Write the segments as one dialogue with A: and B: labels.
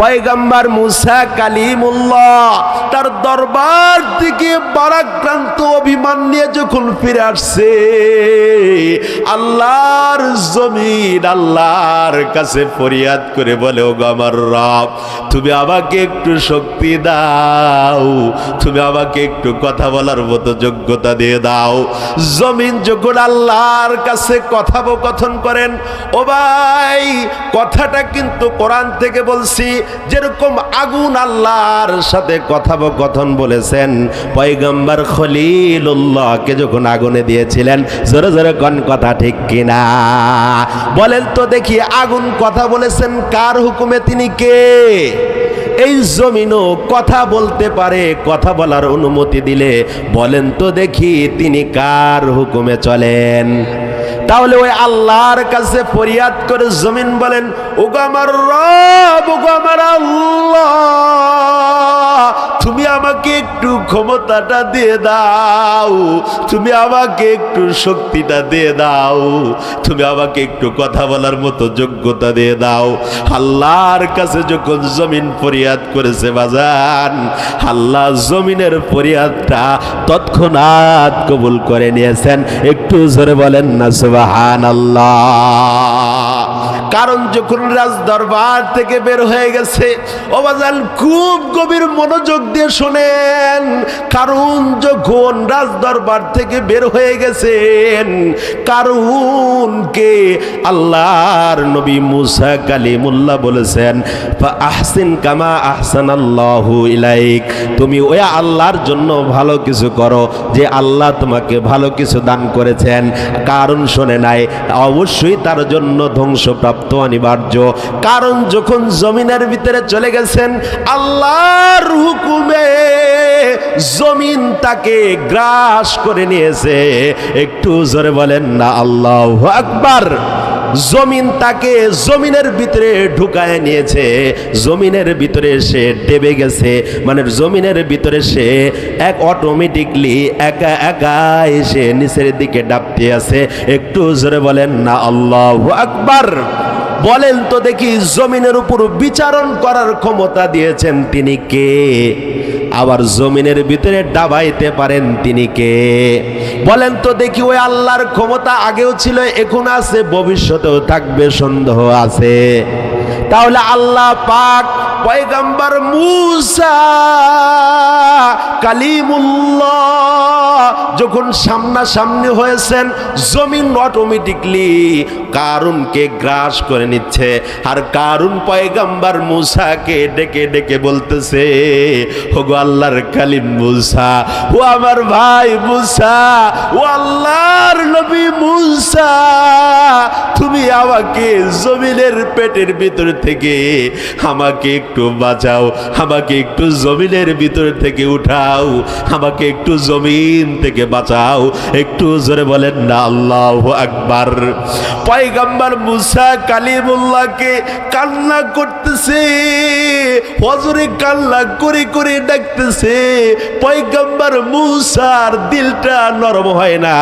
A: পয়গম্বর মুসা কালিমুল্লাহ তার দরবার থেকে বারাক্রান্ত অভিমান নিয়ে যখন ফিরে আসছে, আল্লাহর জমিন আল্লাহর কাছে ফরিয়াদ করে বলে, ওগো আমার রব, তুমি আমাকে একটু শক্তি দাও, তুমি আমাকে একটু কথা বলার মতো যোগ্যতা দিয়ে দাও। জমিন যখন আল্লাহর কাছে কথোপকথন করেন, ও ভাই কথাটা কিন্তু কোরআন থেকে বলছি, যেরকম আগুন আল্লাহর সাথে কথোপকথন বলেছেন পয়গম্বর খলিলুল্লাহকে যখন আগুনে দিয়েছিলেন, জোরে জোরে কোন কথা ঠিক কিনা বলেন তো দেখি। আগুন কথা বলেছেন কার হুকুমে? তিনি কে? এই জমিনও কথা বলতে পারে, কথা বলার অনুমতি দিলে বলেন তো দেখি তিনি কার হুকুমে চলেন? তাহলে ওই আল্লাহর কাছে ফরিয়াদ করে জমিন বলেন, ওগো আমার রব, ওগো আমার আল্লাহ, তুমি আমাকে একটু ক্ষমতাটা দিয়ে দাও, তুমি আমাকে একটু শক্তিটা দিয়ে দাও, তুমি আমাকে একটু কথা বলার মতো যোগ্যতা দিয়ে দাও। আল্লাহর কাছে যখন জমিন ফরিয়াদ করেছে বাজান, আল্লাহ জমিনের ফরিয়াদটা তৎক্ষণাৎ কবুল করে নিয়েছেন। একটু জোরে বলেন না সুবহানাল্লাহ। কারণ যখন রাজ দরবার থেকে বের হয়ে গেছে, ও বাজান খুব গভীর মনোযোগ দিয়ে শোনেন, কারণ যখন রাজ দরবার থেকে বের হয়ে গেছেন, কারণকে আল্লাহর নবী মুসা কালিমুল্লাহ বলেছেন, ফা আহসিন কামা আহসানাল্লাহু ইলাইক, তুমি ওই আল্লাহর জন্য ভালো কিছু করো যে আল্লাহ তোমাকে ভালো কিছু দান করেছেন। কারণ শোনে নাই, অবশ্যই তার জন্য ধ্বংসপ্রাপ্ত অনিবার্য। কারণ যখন জমিনের ভিতরে চলে গেছেন, আল্লাহর হুকুমে জমিন তাকে গ্রাস করে নিয়েছে। একটু জোরে বলেন না আল্লাহু আকবার। জমিন তাকে জমিনের ভিতরে ঢুকায় নিয়েছে, জমিনের ভিতরে সে ডেবে গেছে, মানে জমিনের ভিতরে সে এক অটোমেটিকলি একা একা এসে নিচের দিকে ডাবতে আছে। একটু জোরে বলেন না আল্লাহু আকবার। বলেন তো দেখি, জমিনের উপর বিচারণ করার ক্ষমতা দিয়েছেন তিনি কে? আবার জমিনের ভিতরে ডাবাইতে পারেন তিনি কে? বলেন তো দেখি। ওই আল্লাহর ক্ষমতা আগেও ছিল, এখন আছে, ভবিষ্যতেও থাকবে, সন্দেহ আছে? তাহলে আল্লাহ পাক পয়গম্বর মুসা কালিমুল্লাহ যখন সামনাসামনি হয়েছেন, জমিন অটোমেটিকলি কারুনকে গ্রাস করে নিচ্ছে। আর কারুন পয়গম্বর মুসাকে ডেকে ডেকে বলতেছে, ওগো আল্লাহর কালিম মুসা, ও আমার ভাই মুসা, ও আল্লাহর নবী মুসা, তুমি আমাকে জমিনের পেটের ভিতর থেকে আমাকে একটু বাঁচাও, আমাকে একটু জমিনের ভিতর থেকে উঠাও, আমাকে একটু জমিন থেকে বাঁচাও। একটু জোরে বলেন না আল্লাহু আকবার। পয়গম্বর মুসা কালিমুল্লাহকে কান্না করতেছে, হযরে কান্না করে করে ডাকতেছে। পয়গম্বর মুসার দিলটা নরম হয় না,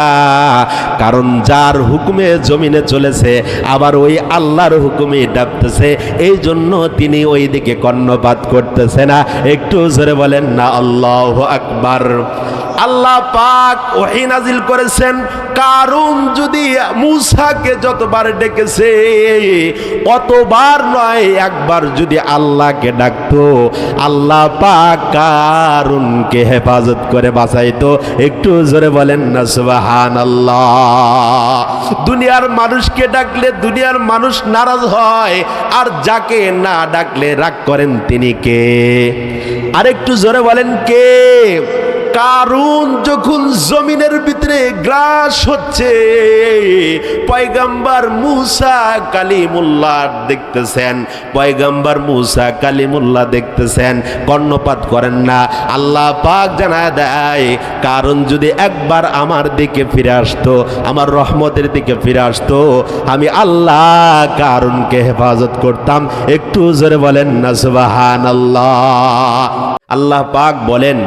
A: কারণ যার হুকুমে জমিনে চলেছে আবার ওই আল্লাহর হুকুমে ডাকতেছে, এই জন্য তিনি ওই দিকে কর্ণপাত করতেছে না। একটু জোরে বলেন না আল্লাহু আকবার। আল্লাহ পাক ওহী নাজিল করেছেন, কারুন যদি মুসাকে যতবার ডেকেছে অতবার নয়, একবার যদি আল্লাহকে ডাকতো, আল্লাহ পাক কারুনকে হেফাজত করে বাঁচাইতো। একটু জোরে বলেন না সুবহানাল্লাহ। দুনিয়ার মানুষকে ডাকলে দুনিয়ার মানুষ নারাজ হয়, আর যাকে না ডাকলে রাগ করেন তিনি কে? আরেকটু জোরে বলেন কে? কারুন যখন জমিনের ভিতরে গ্রাস হচ্ছে, পয়গম্বর মুসা কালিমুল্লাহ দেখতেছেন, পয়গম্বর মুসা কালিমুল্লাহ দেখতেছেন, কর্ণপাত করেন না। আল্লাহ পাক জানায় দেয়, কারণ যদি একবার আমার দিকে ফিরে আসতো, আমার রহমতের দিকে ফিরে আসতো, আমি আল্লাহ কারুনকে হেফাজত করতাম। একটু জোরে বলেন না সুবহানাল্লাহ। আল্লাহ পাক বলেন,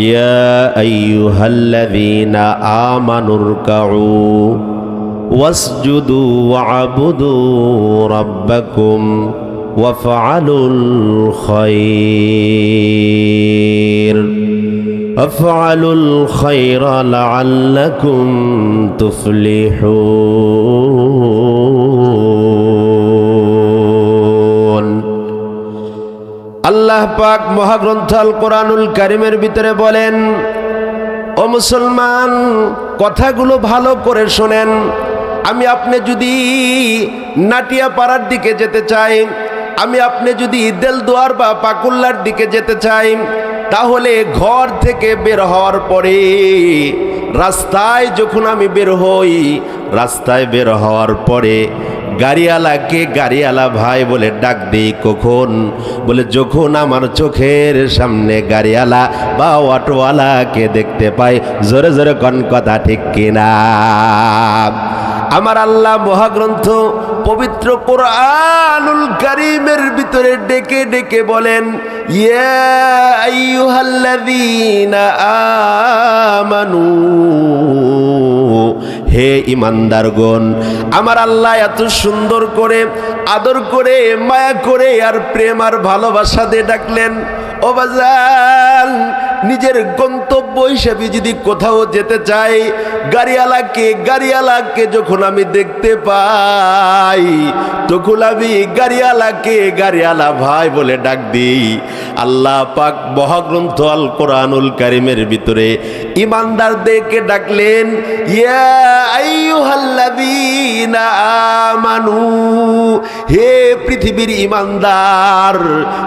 A: ইয়া আইয়ুহাল্লাযীনা আমানুরকাউ ওয়াসজুদু ওয়া'বুদু রাব্বাকুম وافعلوا الخير افعلوا الخير لعلكم تفلحون আল্লাহ পাক মহাগ্রন্থ আল কোরআনুল কারীমের ভিতরে বলেন, ও মুসলমান, কথাগুলো ভালো করে শোনেন। আমি আপনি যদি নাটিয়াপাড়ার দিকে যেতে চাই, আমি আপনি যদি দেলদুয়ার বা পাকুল্লার দিকে যেতে চাই, তাহলে ঘর থেকে বের হওয়ার পরে রাস্তায় যখন আমি বের হই, রাস্তায় বের হওয়ার পরে গাড়িওয়ালাকে গাড়িওয়ালা ভাই বলে ডাক দিই। কখন? বলে যখন আমার চোখের সামনে গাড়িওয়ালা বা অটোওয়ালাকে দেখতে পাই। জোরে জোরে কোন কথা ঠিক কিনা? আমার আল্লাহ মহাগ্রন্থ পবিত্র কোরআনুল কারীমের ভিতরে ডেকে ডেকে বলেন, ইয়া আইয়ুহাল্লাযীনা আমানু, হে ইমানদারগণ। আমার আল্লাহ এত সুন্দর করে, আদর করে, মায়া করে আর প্রেম আর ভালোবাসা দিয়ে ডাকলেন। ও বাজান, নিজের গন্তব্য হিসেবে যদি কোথাও যেতে চাই, গাড়িওয়ালাকে যখন আমি দেখতে পাই, তখন আমি গাড়িওয়ালাকে গাড়িওয়ালা ভাই বলে ডাক দিই। আল্লাহ পাক মহাগ্রন্থ আল কোরআনুল কারীমের ভিতরে ইমানদারদেরকে ডাকলেন, ইয়া আইয়ুহাল্লাযীনা আমানু, হে পৃথিবীর ইমানদার,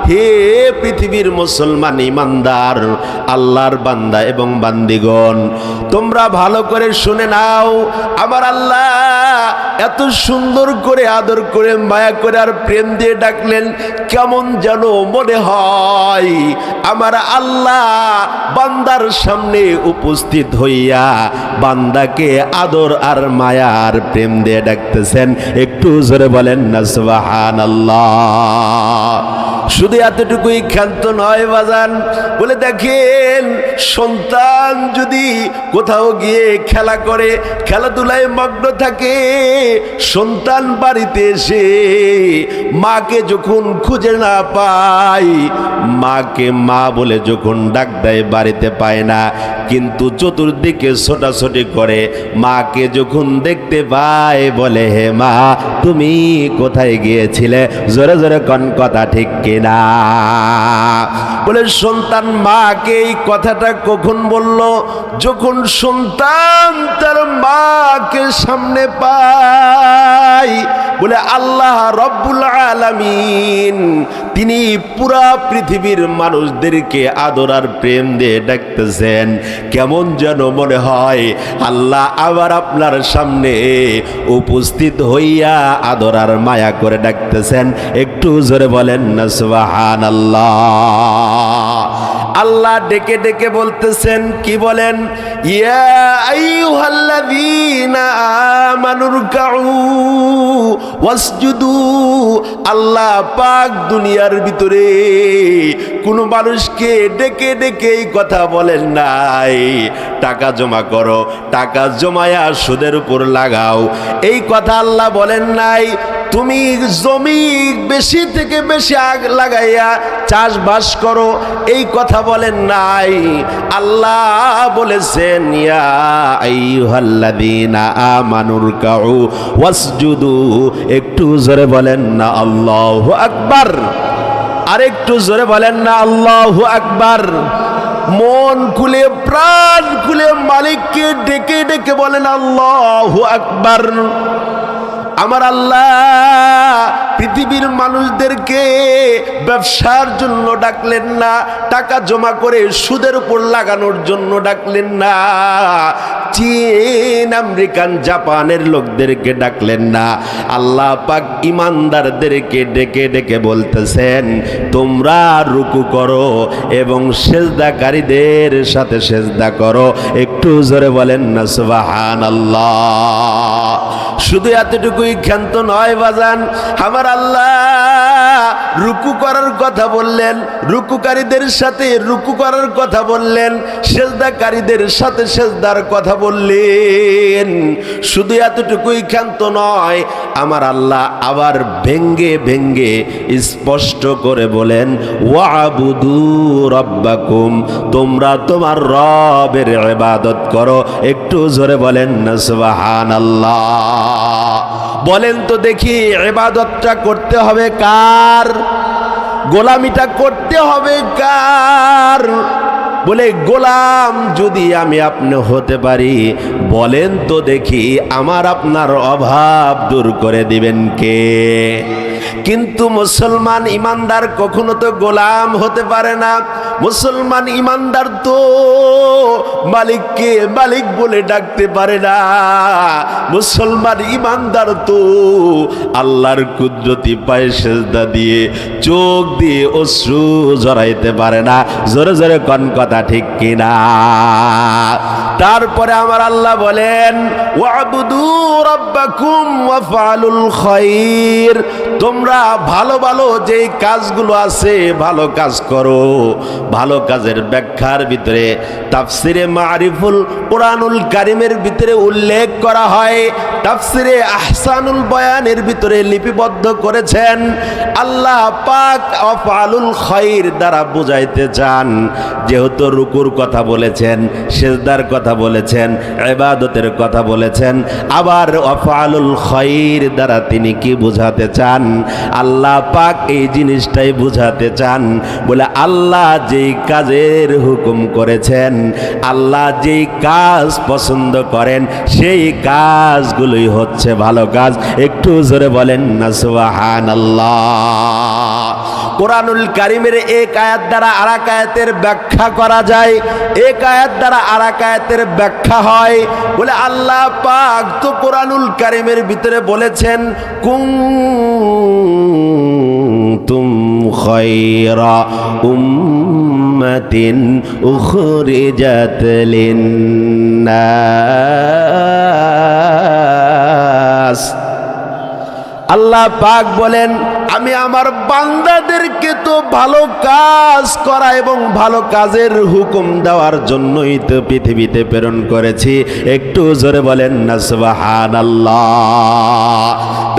A: হে পৃথিবীর মুসলমান ইমানদার, আল্লাহর বান্দা এবং বান্দিগণ, তোমরা ভালো করে শুনে নাও। আমার আল্লাহ এত সুন্দর করে, আদর করে, মায়া করে আর প্রেম দিয়ে ডাকলেন, কেমন যেন মনে হয় আমার আল্লাহ বান্দার সামনে উপস্থিত হইয়া বান্দাকে আদর আর মায়া আর প্রেম দিয়ে ডাকতেছেন। একটু জোরে বলেন না সুবহানাল্লাহ। শুধু এতটুকুই ক্ষান্ত নয় বাজান, বলে দেখেন, সন্তান যদি কোথাও গিয়ে খেলা করে, খেলাধুলায় মগ্ন থাকে, সন্তান বাড়িতে এসে মাকে যখন খুঁজে না পায়, মাকে মা বলে যখন ডাক দেয়, বাড়িতে পায় না, কিন্তু চতুর্দিকে ছোটাছুটি করে, মাকে যখন দেখতে পায় বলে, হে মা, তুমি কোথায় গিয়েছিলে? জোরে জোরে কোন কথা ঠিক কিনা? বলে সন্তান মাকে এই কথাটা কখন বলল? যখন সন্তান তার মাকে সামনে পায়। বলে আল্লাহ রব্বুল আলামিন তিনি পুরা পৃথিবীর মানুষদেরকে আদর আর প্রেম দিয়ে ডাকতেছেন। কেমন যেন মনে হয় আল্লাহ আবার আপনার সামনে উপস্থিত হইয়া আদর আর মায়া করে ডাকতেছেন। একটু জোরে বলেন না সুবহানাল্লাহ। আল্লাহ ডেকে ডেকে বলতেছেন, কি বলেন? ইয়া আইয়ুহাল্লাযীনা আমানুরকাউ ওয়াসজুদু। আল্লাহ পাক দুনিয়ার ভিতরে কোনো মানুষকে ডেকে ডেকে এই কথা বলেন নাই, টাকা জমা করো, টাকা জমায়া সুদের উপর লাগাও, এই কথা আল্লাহ বলেন নাই। তুমি জমি বেশি থেকে বেশি আগ লাগাইয়া চাষবাস করো, এই কথা বলেন নাই। আল্লাহ বলেছেন, ইয়া আইয়ুহাল্লাযীনা আমানুরকাউ ওয়াসজুদু। একটু জোরে বলেন না আল্লাহু আকবার। আরেকটু জোরে বলেন না আল্লাহু আকবার। মন খুলে, প্রাণ খুলে মালিককে ডেকে ডেকে বলেন আল্লাহু আকবার। আমার আল্লাহ পৃথিবীর মানুষদেরকে ব্যবসার জন্য ডাকলেন না, টাকা জমা করে সুদের উপর লাগানোর জন্য ডাকলেন না, চীন, আমেরিকান, জাপানের লোকদেরকে ডাকলেন না। আল্লাহ পাক ইমানদারদেরকে ডেকে ডেকে বলতেছেন, তোমরা রুকু করো এবং সেজদাকারীদের সাথে সেজদা করো। একটু জোরে বলেন না সুবহানাল্লাহ। শুধু এতটুকুই ক্ষান্ত নয় বাজান, আমার আল্লাহ রুকু করার কথা বললেন, রুকুকারীদের সাথে রুকু করার কথা বললেন, সেজদাকারীদের সাথে সেজদার কথা বললেন। শুধু এতটুকুই ক্ষান্ত নয়, আমার আল্লাহ আবার ভেঙ্গে ভেঙ্গে স্পষ্ট করে বলেন, ওয়াবুদু রব্বাকুম, তোমরা তোমার রবের ইবাদত করো। একটু জোরে বলেন না সুবহানাল্লাহ। বলেন তো দেখি, ইবাদতটা করতে হবে কার? গোলামিটা করতে হবে কার? বলে গোলাম যদি আমি আপনি হতে পারি, বলেন তো দেখি আমার আপনার অভাব দূর করে দিবেন কে? কিন্তু মুসলমান ইমানদার কখনো তো গোলাম হতে পারে না। মুসলমান ইমানদার তো মালিককে মালিক বলে ডাকতে পারে না। মুসলমান ইমানদার তো আল্লাহর কুদরতি পায়ে সেজদা দিয়ে চোখ দিয়ে অশ্রু ঝরাইতে পারে না। জোরে জোরে কোন কথা ঠিক কিনা? তারপরে আমার আল্লাহ বলেন, ওয়াবুদু রাব্বাকুম ওয়াফআলুল খায়র, তোমরা ভালো ভালো যেই কাজগুলো আছে ভালো কাজ করো। ভালো কাজের ব্যাখ্যার ভিতরে তাফসিরে মারিফুল কোরআনুল কারীমের ভিতরে উল্লেখ করা হয়, তাফসিরে আহসানুল বয়ানের ভিতরে লিপিবদ্ধ করেছেন। আল্লাহ পাক ওয়াফআলুল খায়র দ্বারা বুঝাইতে চান, যেহেতু রুকুর কথা বলেছেন, সেজদার কথা বলেছেন, ইবাদতের কথা বলেছেন, আবার ওয়াফআলুল খায়র দ্বারা তিনি কি বুঝাতে চান? আল্লাহ পাক এই জিনিসটাই বুঝাতে চান, বলে আল্লাহ যেই কাজের হুকুম করেছেন, আল্লাহ যেই কাজ পছন্দ করেন, সেই কাজগুলোই হচ্ছে ভালো কাজ। একটু জোরে বলেন না সুবহানাল্লাহ। কোরআনুল কারীমের এক আয়াত দ্বারা আরেক আয়াতের ব্যাখ্যা করা যায়, এক আয়াত দ্বারা আরেক আয়াতের ব্যাখ্যা হয়। বলে আল্লাহ পাক তো কোরআনুল কারীমের ভিতরে বলেছেন, কুনতুম খায়রা উম্মাতিন উখরিজাত লিন্নাস। আল্লাহ পাক বলেন, আমি আমার বান্দাদেরকে তো ভালো কাজ করা এবং ভালো কাজের হুকুম দেওয়ার জন্যই তো পৃথিবীতে প্রেরণ করেছি। একটু জোরে বলেন না সুবহানাল্লাহ।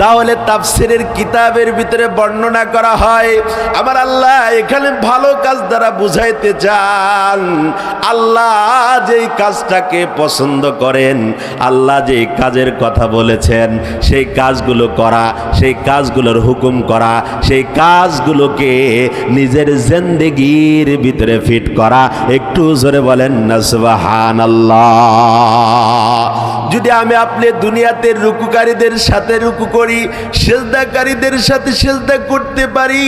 A: তাহলে তাফসিরের কিতাবের ভিতরে বর্ণনা করা হয়, আমার আল্লাহ এখানে ভালো কাজ দ্বারা বুঝাইতে চান, আল্লাহ যেই কাজটাকে পছন্দ করেন, আল্লাহ যেই কাজের কথা বলেছেন, সেই কাজগুলো করা, সেই কাজগুলোর হুকুম করা, সেই কাজগুলোকে নিজের জিন্দেগির ভিতরে ফিট করা। একটু জোরে বলেন না সুবহানাল্লাহ। যদি আমি আপনি দুনিয়াতে রুকুকারীদের সাথে রুকু করি, সেজদাকারীদের সাথে সেজদা করতে পারি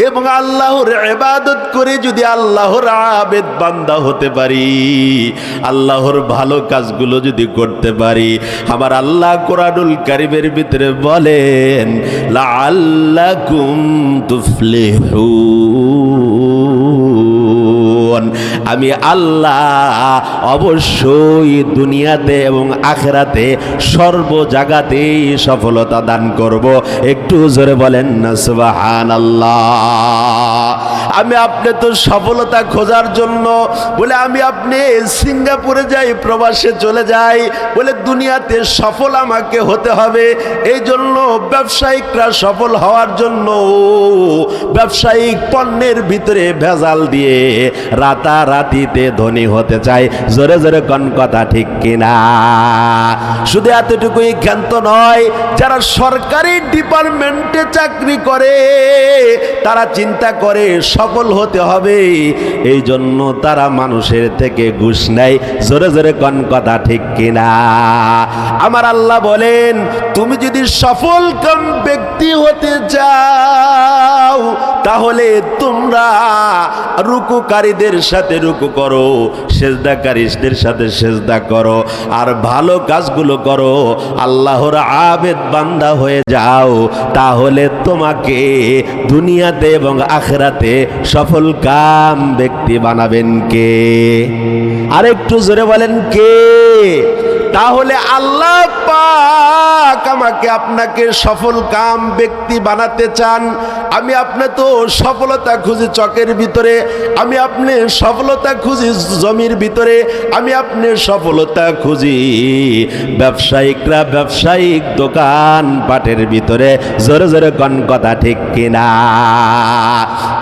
A: এবং আল্লাহর ইবাদত করে যদি আল্লাহর আবেদ বান্দা হতে পারি, আল্লাহর ভালো কাজগুলো যদি করতে পারি, আমার আল্লাহ কোরআনুল কারীমের ভিতরে বলেন, লাআল্লাকুম তুফলিহুন, আমি আল্লাহ অবশ্যই দুনিয়াতে এবং আখিরাতে সর্ব জায়গাতেই সফলতা দান করব। একটু জোরে বলেন না সুবহানাল্লাহ। আমি আপনি তো সফলতা খোঁজার জন্য বলে আমি আপনি সিঙ্গাপুরে যাই, প্রবাসে চলে যাই, বলে দুনিয়াতে সফল আমাকে হতে হবে। এই জন্য ব্যবসায়িকরা সফল হওয়ার জন্য ব্যবসায়িক পণ্যের ভিতরে ভেজাল দিয়ে রাতারাতিতে ধনী হতে চায়। জোরে জোরে কোন কথা ঠিক কিনা? শুধু এতটুকুই ক্ষান্ত নয়, যারা সরকারি ডিপার্টমেন্টে চাকরি করে তারা চিন্তা করে সফল হতে হবে, এই জন্য তারা মানুষের থেকে ঘুষ নেয়। জোরে জোরে কোন কথা ঠিক কিনা? আমার আল্লাহ বলেন, তুমি যদি সফল কাম ব্যক্তি হতে চাও তাহলে তোমরা রুকুকারীদের সাথে রুকু করো, সেজদাকারীদের সাথে সেজদা করো, আর ভালো কাজগুলো করো, আল্লাহর আবেদ বান্দা হয়ে যাও। তাহলে তোমাকে দুনিয়াতে এবং আখিরাতে সফল কাম ব্যক্তি বানাবেন কে? আরেকটু জোরে বলেন কে? তাহলে আল্লাহ পাক আমাকে আপনাকে সফল কাম ব্যক্তি বানাতে চান। আমি আপনি তো সফলতা খুঁজি চকের ভিতরে, আমি আপনি সফলতা খুঁজি জমির ভিতরে, আমি আপনি সফলতা খুঁজি ব্যবসায়িকরা ব্যবসায়িক দোকান পাটের ভিতরে। জোরে জোরে কোন কথা ঠিক কিনা?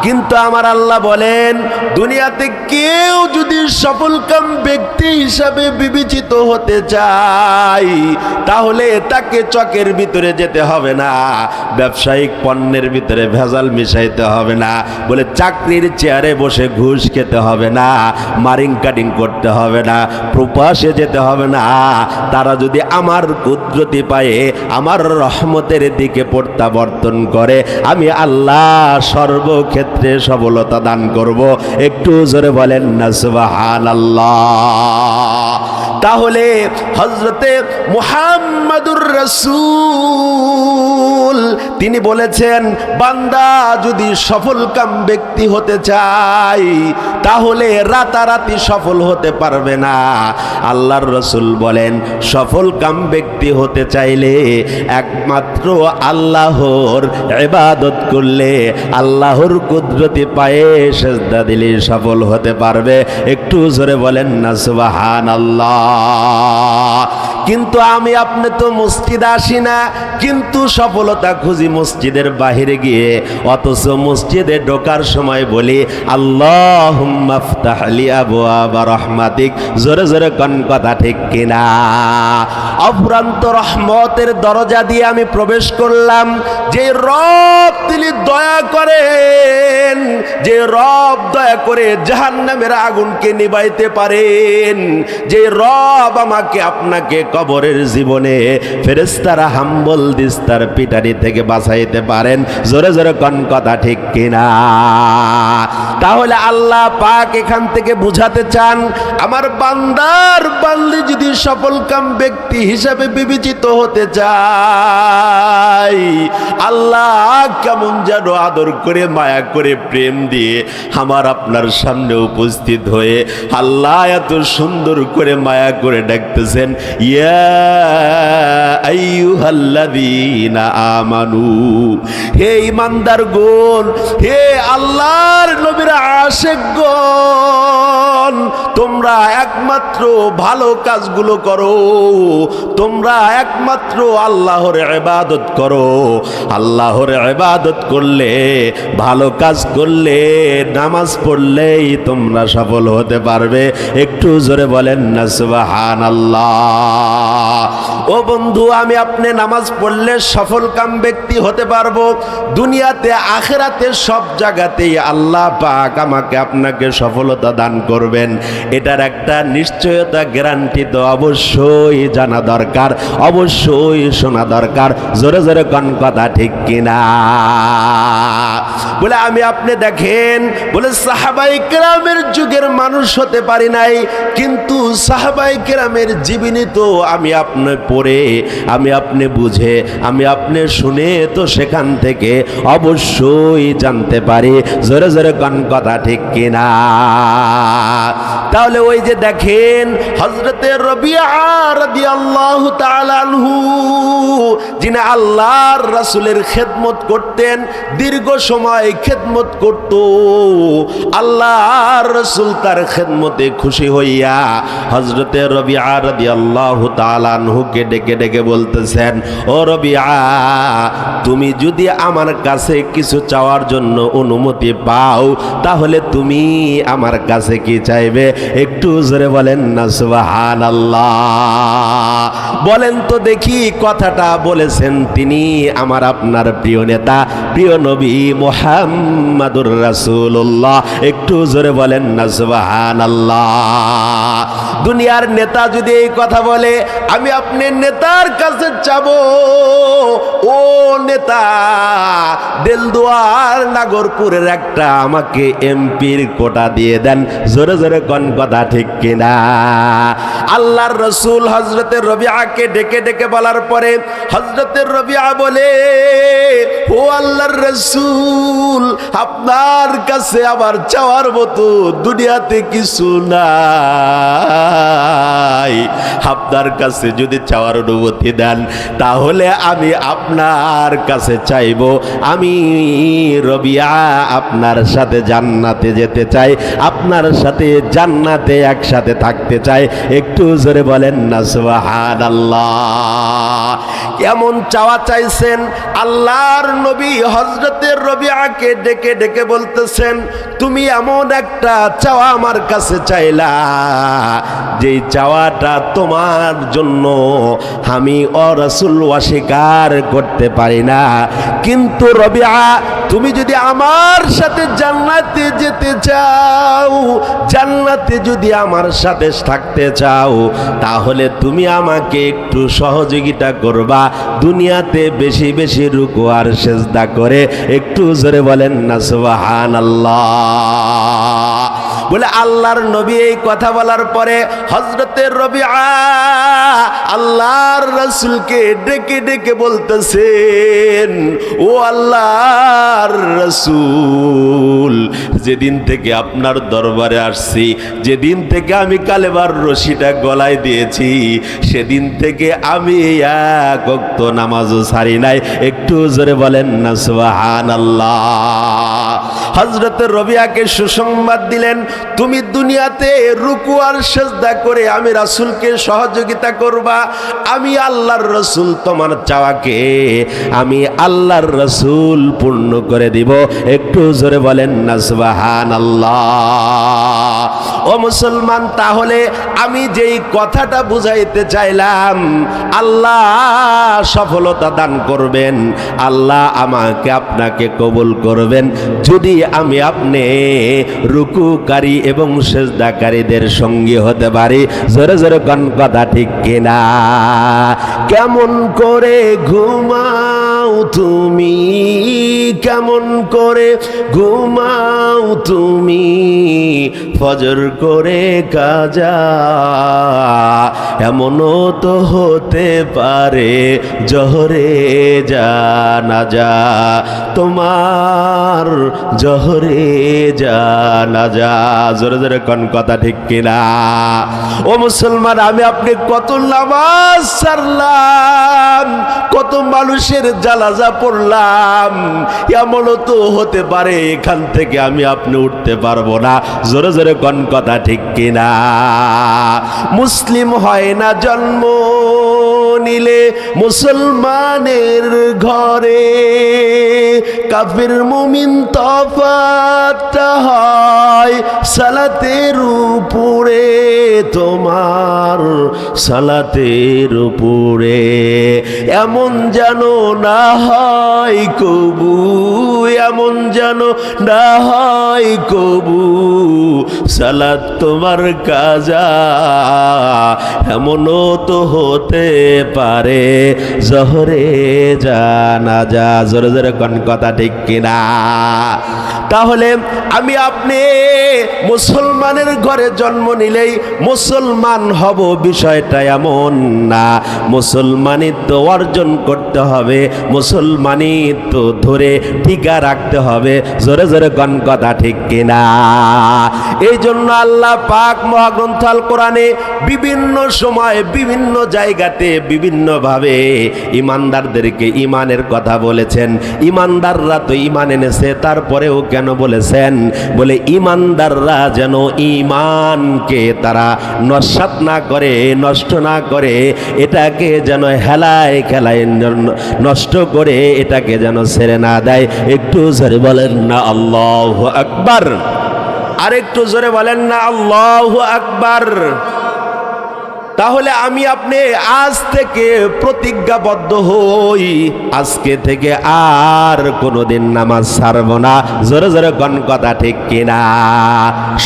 A: কিন্তু আমার আল্লাহ বলেন, দুনিয়াতে কেউ যদি সফলকাম ব্যক্তি হিসাবে বিবেচিত হতে চায় তাহলে তাকে চকের ভিতরে যেতে হবে না, ব্যবসায়িক পণ্যের ভিতরে ভেজাল মিশাইতে হবে না, বলে চাকরির চেয়ারে বসে ঘুষ খেতে হবে না, মারিং কাটিং করতে হবে না, প্রবাসে যেতে হবে না। তারা যদি আমার কুদরতি পায়ে আমার রহমতের দিকে প্রত্যাবর্তন করে আমি আল্লাহ সর্বক্ষেত্রে সফলতা দান করব। একটু জোরে বলেন না সুবহানাল্লাহ। তাহলে হযরতে মুহাম্মাদুর রাসূল তিনি বলেছেন, বান্দা যদি সফলকাম ব্যক্তি হতে চায় তাহলে রাতারাতি সফল হতে পারবে না। আল্লাহর রাসূল বলেন, সফলকাম ব্যক্তি হতে চাইলে একমাত্র আল্লাহর ইবাদত করলে, আল্লাহর কুদরতি পায়ে সিজদা দিলে সফল হতে পারবে। একটু জোরে বলেন না সুবহানাল্লাহ। কিন্তু আমি আপনি তো মসজিদে আসি না, কিন্তু সফলতা খুঁজি মসজিদের বাহিরে গিয়ে, অথচ মসজিদে ঢোকার সময় বলি আল্লাহুম্মা ইফতাহ লি আবওয়াবা রাহমাতিক। জোরে জোরে কোন কথা ঠিক কিনা? অফুরন্ত রহমতের দরজা দিয়ে আমি প্রবেশ করলাম। যে রব তিনি দয়া করেন, যে রব দয়া করে জাহান্নামের আগুনকে নিভাইতে পারেন, যে রব আমাকে আপনাকে কবরের জীবনে ফেরেশতারা হাম্বল দিস্তার পিটারি থেকে বাঁচাইতে পারেন। জোরে জোরে কোন কথা ঠিক কিনা? তাহলে আল্লাহ পাক এখান থেকে বুঝাতে চান, আমার বান্দার বান্দি যদি সফলকাম ব্যক্তি হিসাবে বিবেচিত হতে চায়, আল্লাহ কেমন যেন আদর করে মায়া করে প্রেম দিয়ে আমার আপনার সামনে উপস্থিত হয়ে আল্লাহ এত সুন্দর করে মায়া করে ডাকতেছেন, ইয়া আইয়ুহাল্লাযীনা আমানু, হে ঈমানদারগণ, হে আল্লাহর নবীর আশিকগণ, তোমরা একমাত্র ভালো কাজগুলো করো, তোমরা একমাত্র আল্লাহর ইবাদত করো। আল্লাহর ইবাদত করলে, ভালো কাজ করলে, নামাজ পড়লেই তোমরা সফল হতে পারবে। একটু জোরে বলেন না সুবহানাল্লাহ। ও বন্ধু, আমি আপনি নামাজ পড়লে সফলকাম ব্যক্তি হতে পারবো। দুনিয়াতে আখিরাতে সব জায়গাতেই আল্লাহ পাক আমাকে আপনাকে সফলতা দান করবেন, এটার একটা নিশ্চয়তা গ্যারান্টি তো অবশ্যই জানা দরকার, অবশ্যই শোনা দরকার। জোরে জোরে কোন কথা ঠিক কিনা? বলে আমি আপনি দেখেন, বলে সাহাবায়ে কেরামের যুগের মানুষ হতে পারি নাই, কিন্তু সাহাবায়ে কেরামের জীবনী তো আমি আপনি পড়ে, আমি আপনি বুঝে, আমি আপনি শুনে তো সেখান থেকে অবশ্যই জানতে পারি। জোরে জোরে কোন কথা ঠিক কিনা? তাহলে ওই যে দেখেন হযরতে রবিয়া রাদিয়াল্লাহু তাআলা আনহু, যিনি আল্লাহর রাসূলের খেদমত করতেন, দীর্ঘ সময় খেদমত করত, আল্লাহর রাসূল তার খেদমতে খুশি হইয়া হযরতে রবিয়া রাদিয়াল্লাহু তাআলা আনহুকে ডেকে ডেকে বলতেছেন, ও রবিয়া, তুমি যদি আমার কাছে কিছু চাওয়ার জন্য অনুমতি পাও তাহলে তুমি আমার কাছে কি চাইবে? একটু জোরে বলেন না সুবহানাল্লাহ। বলেন তো দেখি, কথাটা বলেছেন তিনি আমার আপনার প্রিয় নেতা, প্রিয় নবী মুহাম্মাদুর রাসূলুল্লাহ। একটু জোরে বলেন না সুবহানাল্লাহ। দুনিয়ার নেতা যদি এই কথা বলে, আমি আপনি নেতার কাছে যাবো, ও নেতা দেলদুয়ার নাগরপুরের একটা আমাকে এমপির কোটা দিয়ে দেন। জোরে জোরে কোন কথা ঠিক কিনা? আল্লাহর রাসূল হযরতে রবিআকে ডেকে ডেকে বলার পরে হযরতে রবিআ বলে, ও আল্লাহর রাসূল, আপনার কাছে আবার চাওয়ার মতো দুনিয়াতে কিছু নাই। আপনার কাছে যদি চাওয়ার অনুমতি দেন তাহলে আমি আপনার কাছে চাইব, আমি রবিআ আপনার সাথে জান্নাতে যেতে চাই, আপনার সাথে জান্নাতে একসাথে থাকতে চাই। একটু জোরে বলেন না সুবহানাল্লাহ। কেমন চাওয়া চাইছেন? আল্লাহর নবী হযরতে রবিআকে ডেকে ডেকে বলতেছেন, তুমি এমন একটা চাওয়া আমার কাছে চাইলা, যেই চাওয়াটা তোমার জন্য আমি রাসূল অস্বীকার করতে পারি না। কিন্তু রবিআ, তুমি যদি আমার সাথে জান্নাতে যেতে চাও, জান্নাতে যদি আমার সাথে থাকতে চাও, তাহলে তুমি আমাকে একটু সহযোগিতা করবা, দুনিয়াতে বেশি বেশি রুকু আর সিজদা করে। একটু জোরে বলেন না সুবহানাল্লাহ। বলে আল্লাহর নবী এই কথা বলার পরে হযরতে রবিআ আল্লাহর রাসূলকে ডেকে ডেকে বলতেছেন, ও আল্লাহর রাসূল, যেদিন থেকে আপনার দরবারে আসছি, যেদিন থেকে আমি কালেমার রশিটা গলায় দিয়েছি, সেদিন থেকে আমি এক ওয়াক্ত নামাজও ছাড়ি নাই। একটু জোরে বলেন না সুবহানাল্লাহ। হযরতে রবিআকে সুসংবাদ দিলেন, তুমি দুনিয়াতে রুকু আর সিজদা করে আমি রাসূলকে সহযোগিতা করবা, আমি আল্লাহর রাসূল তোমার চাওয়াকে আমি আল্লাহর রাসূল পূর্ণ করে দিব। একটু জোরে বলেন না সুবহানাল্লাহ। ও মুসলমান, তাহলে আমি যেই কথাটা বুঝাইতে চাইলাম, আল্লাহ সফলতা দান করবেন, আল্লাহ আমাকে আপনাকে কবুল করবেন যদি আমি আপনি রুকুকারী এবং সিজদাকারীদের সঙ্গী হতে পারি। জোরে জোরে কোন কথা ঠিক কিনা? কেমন করে ঘুমাও তুমি, কেমন করে ঘুমাও তুমি, ফজর করে কাজা, এমনও তো হতে পারে জোহরে জানাজা, তোমার জোহরে জানাজা। জোরে জোরে কোন কথা ঠিক কিনা? ও মুসলমান, আমি আপনি কত নামাজ ছাড়লাম, কত মানুষের জানাজা পড়লাম, এমনও তো হতে পারে এখান থেকে আমি আপনি উঠতে পারবো না। জোরে জোরে কোন কথা ঠিক কিনা? মুসলিম হয় না জন্ম নিলে মুসলমানের ঘরে, কাফির মুমিন তফাৎটা হয় সালাতের উপরে, তোমার সালাতের উপরে। এমন যেন না হয় কবু, এমন যেন না হয় কবু, সালাত তোমার কাজা, এমনও তো হতে পারে জোহরে জানাজা। জোরে জোরে কোন কথা ঠিক কিনা? তাহলে আমি আপনি মুসলমানের ঘরে জন্ম নিলেই মুসলমান হব বিষয়টা এমন না। মুসলমানিত্ব অর্জন করতে হবে, মুসলমানিত্ব ধরে টিকা রাখতে হবে। জোরে জোরে কোন কথা ঠিক কিনা? এই জন্য আল্লাহ পাক মহাগ্রন্থ আল কোরআনে বিভিন্ন সময় বিভিন্ন জায়গাতে বিভিন্নভাবে ইমানদারদেরকে ইমানের কথা বলেছেন। ইমানদাররা তো ইমান এনেছে, তারপরেও কেন বলেছেন? বলে ইমানদাররা যেন ইমানকে তারা নস্যাৎ না করে, নষ্ট না করে, এটাকে যেন হেলায় খেলায় নষ্ট করে এটাকে যেন ছেড়ে না দেয়। একটু জোরে বলেন না আল্লাহু আকবার। আরেকটু জোরে বলেন না আল্লাহু আকবার। তাহলে আমি আপনি আজ থেকে প্রতিজ্ঞাবদ্ধ হই, আজকে থেকে আর কোনোদিন নামাজ ছাড়ব না। জোরে জোরে কোন কথা ঠিক কিনা?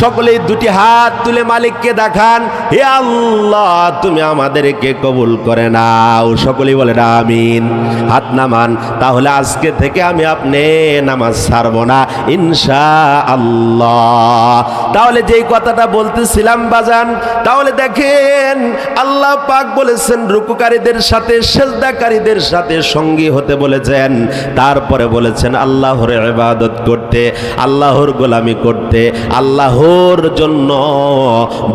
A: সকলেই দুটি হাত তুলে মালিককে দেখান, হে আল্লাহ তুমি আমাদেরকে কবুল করে নাও। সকলেই বলেন আমিন। হাত নামান। তাহলে আজকে থেকে আমি আপনি নামাজ ছাড়ব না ইনশাআল্লাহ। তাহলে যেই কথাটা বলতেছিলাম বাজান, তাহলে দেখেন আল্লাহ পাক বলেছেন রুকুকারীদের সাথে সেজদাকারীদের সাথে সঙ্গী হতে বলেছেন, তারপরে বলেছেন আল্লাহর ইবাদত করতে, আল্লাহর গোলামি করতে, আল্লাহর জন্য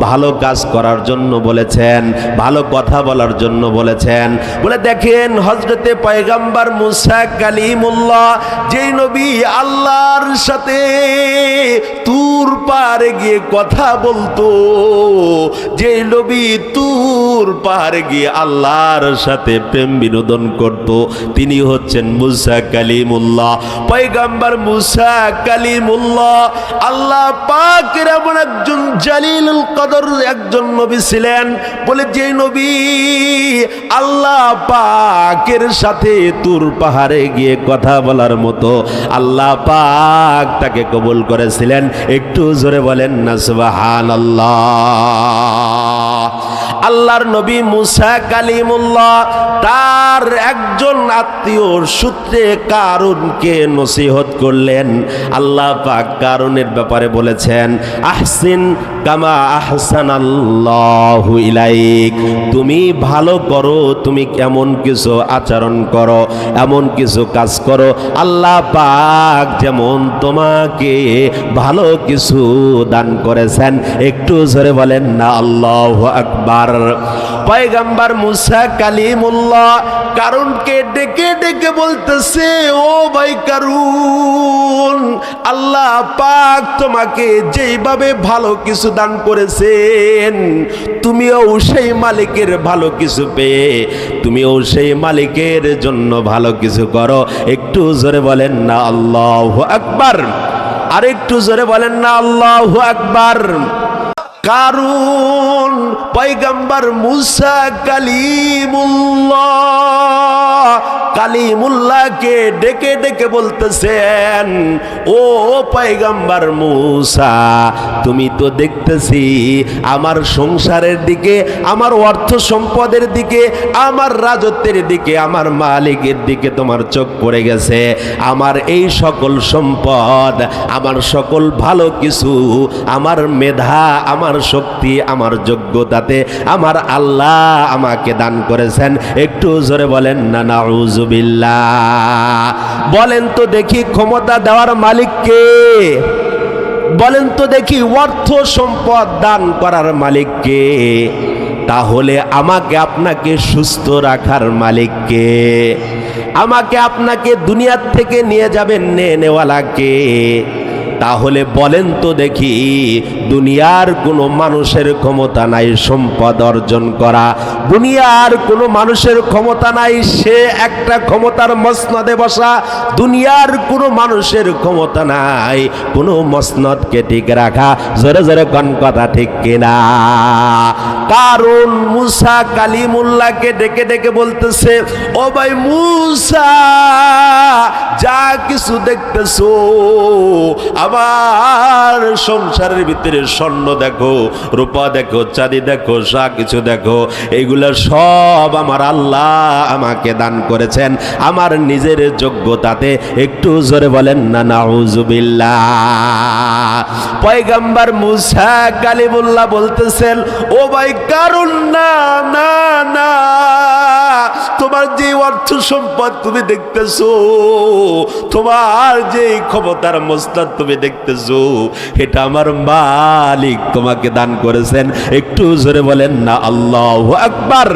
A: ভালো কাজ করার জন্য বলেছেন, ভালো কথা বলার জন্য বলেছেন। বলে দেখেন হযরতে পয়গম্বর মুসা কালিমুল্লাহ, যেই নবী আল্লাহর সাথে তুর পাহাড়ে গিয়ে কথা বলতো, যে নবী তুর পাহাড়ে গিয়ে আল্লাহর সাথে প্রেম বিনোদন করত, তিনি হচ্ছেন মুসা কালিমুল্লাহ। পয়গম্বর মুসা কালিমুল্লাহ আল্লাহ পাকের এমন একজন জালিলুল কদর একজন নবী ছিলেন, বলে যে নবী আল্লাহ পাকের সাথে তুর পাহাড়ে গিয়ে কথা বলার মতো আল্লাহ পাক তাকে কবুল করেছিলেন। একটু জোরে বলেন না সুবহানাল্লাহ। আল্লাহর নবী মুসা কালিমুল্লাহ তার একজন আত্মীয় সূত্রে কারুনকে নসিহত করলেন। আল্লাহ পাক কারুনের ব্যাপারে বলেছেন, আহসিন কামা আহসানাল্লাহু ইলাইক, তুমি ভালো করো, তুমি এমন কিছু আচরণ করো, এমন কিছু কাজ করো আল্লাহ পাক যেমন তোমাকে ভালো কিছু দান করেছেন। একটু জোরে বলেন না আল্লাহু আকবার। পয়গম্বর মুসা কালিমুল্লাহ কারুনকে ডেকে ডেকে বলতেছে, ও ভাই কারুন, আল্লাহ পাক তোমাকে যেইভাবে ভালো কিছু দান করেছেন, তুমিও সেই মালিকের ভালো কিছু পেয়ে তুমিও সেই মালিকের জন্য ভালো কিছু করো। একটু জোরে বলেন না আল্লাহু আকবার। আর একটু জোরে বলেন না আল্লাহু আকবার। কারুন পয়গম্বর মুসা কালিমুল্লাহকে ডেকে ডেকে বলতেছেন, ও পয়গম্বর মুসা, তুমি তো দেখতেছি আমার সংসারের দিকে, আমার অর্থ সম্পদের দিকে, আমার রাজত্বের দিকে, আমার মালিকের দিকে তোমার চোখ পড়ে গেছে। আমার এই সকল সম্পদ, আমার সকল ভালো কিছু, আমার মেধা, আমার শক্তি, আমার যোগ্যতাতে আমার আল্লাহ আমাকে দান করেছেন। একটু জোরে বলেন না নাউজুবিল্লাহ। বলেন তো দেখি ক্ষমতা দেওয়ার মালিক কে? বলেন তো দেখি অর্থ সম্পদ দান করার মালিক কে? তাহলে আমাকে আপনাকে সুস্থ রাখার মালিক কে? আমাকে আপনাকে দুনিয়ার থেকে নিয়ে যাবেন নেওয়ালা কে? তাহলে বলেন তো দেখি দুনিয়ার কোনো মানুষের ক্ষমতা নাই সম্পদ অর্জন করা, দুনিয়ার কোনো মানুষের ক্ষমতা নাই সে একটা ক্ষমতার মসনদে বসা, দুনিয়ার কোনো মানুষের ক্ষমতা নাই কোনো মসনদকে ঠিক রাখা। জোরে জোরে কোন কথা ঠিক কিনা? কারণ মুসা কালিমুল্লাহকে ডেকে ডেকে বলতেছে, ও ভাই মুসা, যা কিছু দেখতেছো, আমার সংসারের ভিতরে স্বর্ণ দেখো, রূপা দেখো, চাঁদি দেখো, যা কিছু দেখো, এইগুলা সব আমার আল্লাহ আমাকে দান করেছেন আমার নিজের যোগ্যতাতে। একটু জোরে বলেন না নাউজুবিল্লাহ। পয়গম্বর মুসা কালিমুল্লাহ বলতেছেন, ও ভাই কারুন, না না না, তোমার যে অর্থ সম্পদ তুমি দেখতেছো, তোমার যে ক্ষমতার মসনদ তুমি দেখতেছো, এটা আমার মালিক তোমাকে দান করেছেন। একটু জোরে বলেন না আল্লাহু আকবার।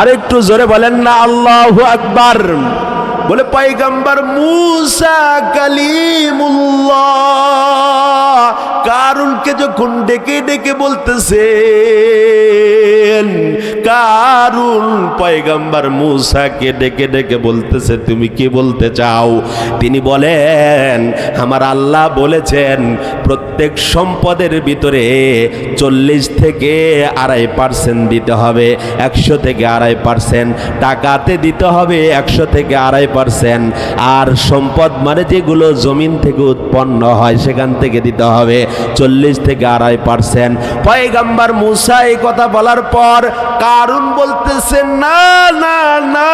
A: আর একটু জোরে বলেন না আল্লাহু আকবার। বলে পয়গম্বর মুসা কালিমুল্লাহ কারুনকে যখন ডেকে ডেকে বলতেছে, দিলেন। কারুন পয়গম্বর মূসাকে ডেকে ডেকে বলতেছে, তুমি কি বলতে চাও? তিনি বলেন, আমার আল্লাহ বলেছেন প্রত্যেক সম্পদের ভিতরে 40 থেকে 2.5% দিতে হবে, 100 থেকে 2.5%। টাকাতে দিতে হবে 100 থেকে 2.5%। আর সম্পদ মানে যেগুলো জমিন থেকে উৎপন্ন হয় সেখান থেকে দিতে হবে 40 থেকে 2.5%। পয়গম্বর মূসা এই কথা বলার পর কারুন বলতেছেন, না না না,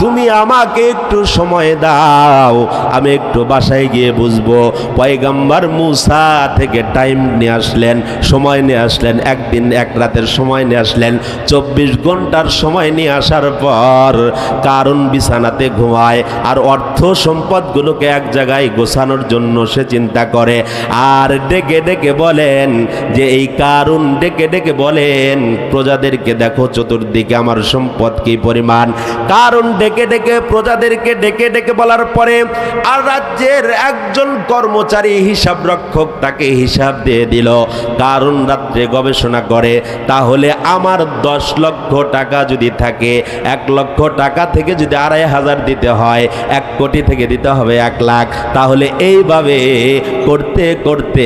A: তুমি আমাকে একটু সময় দাও, আমি একটু বাসায় গিয়ে বুঝবো। পয়গম্বর মূসা থেকে টাইম নিয়ে আসলেন, সময় নিয়ে আসলেন, একদিন এক রাতের সময় নিয়ে আসলেন। 24 ঘন্টার সময় নিয়ে আসার পর কারুন বিছানাতে ঘুমায় আর অর্থ সম্পদগুলোকে এক জায়গায় গোছানোর জন্য সে চিন্তা করে। আর ডেকে ডেকে বলেন যে, এই কারুন ডেকে ডেকে বলেন, প্রজাদেরকে দেখো চতুর্দিকে আমার সম্পদ কি পরিমাণ। কারুন ডেকে ডেকে প্রজাদেরকে ডেকে ডেকে বলার পরে আর রাজ্যের একজন কর্মচারী হিসাব রক্ষক তাকে হিসাব দিয়ে দিল। কারুন রাত্রে গবেষণা করে, তাহলে আমার 10 লক্ষ টাকা যদি থাকে, 1 লক্ষ টাকা থেকে যদি 2.5 দিতে হয়, 1 কোটি থেকে দিতে হবে 1 লাখ, তাহলে এইভাবে করতে করতে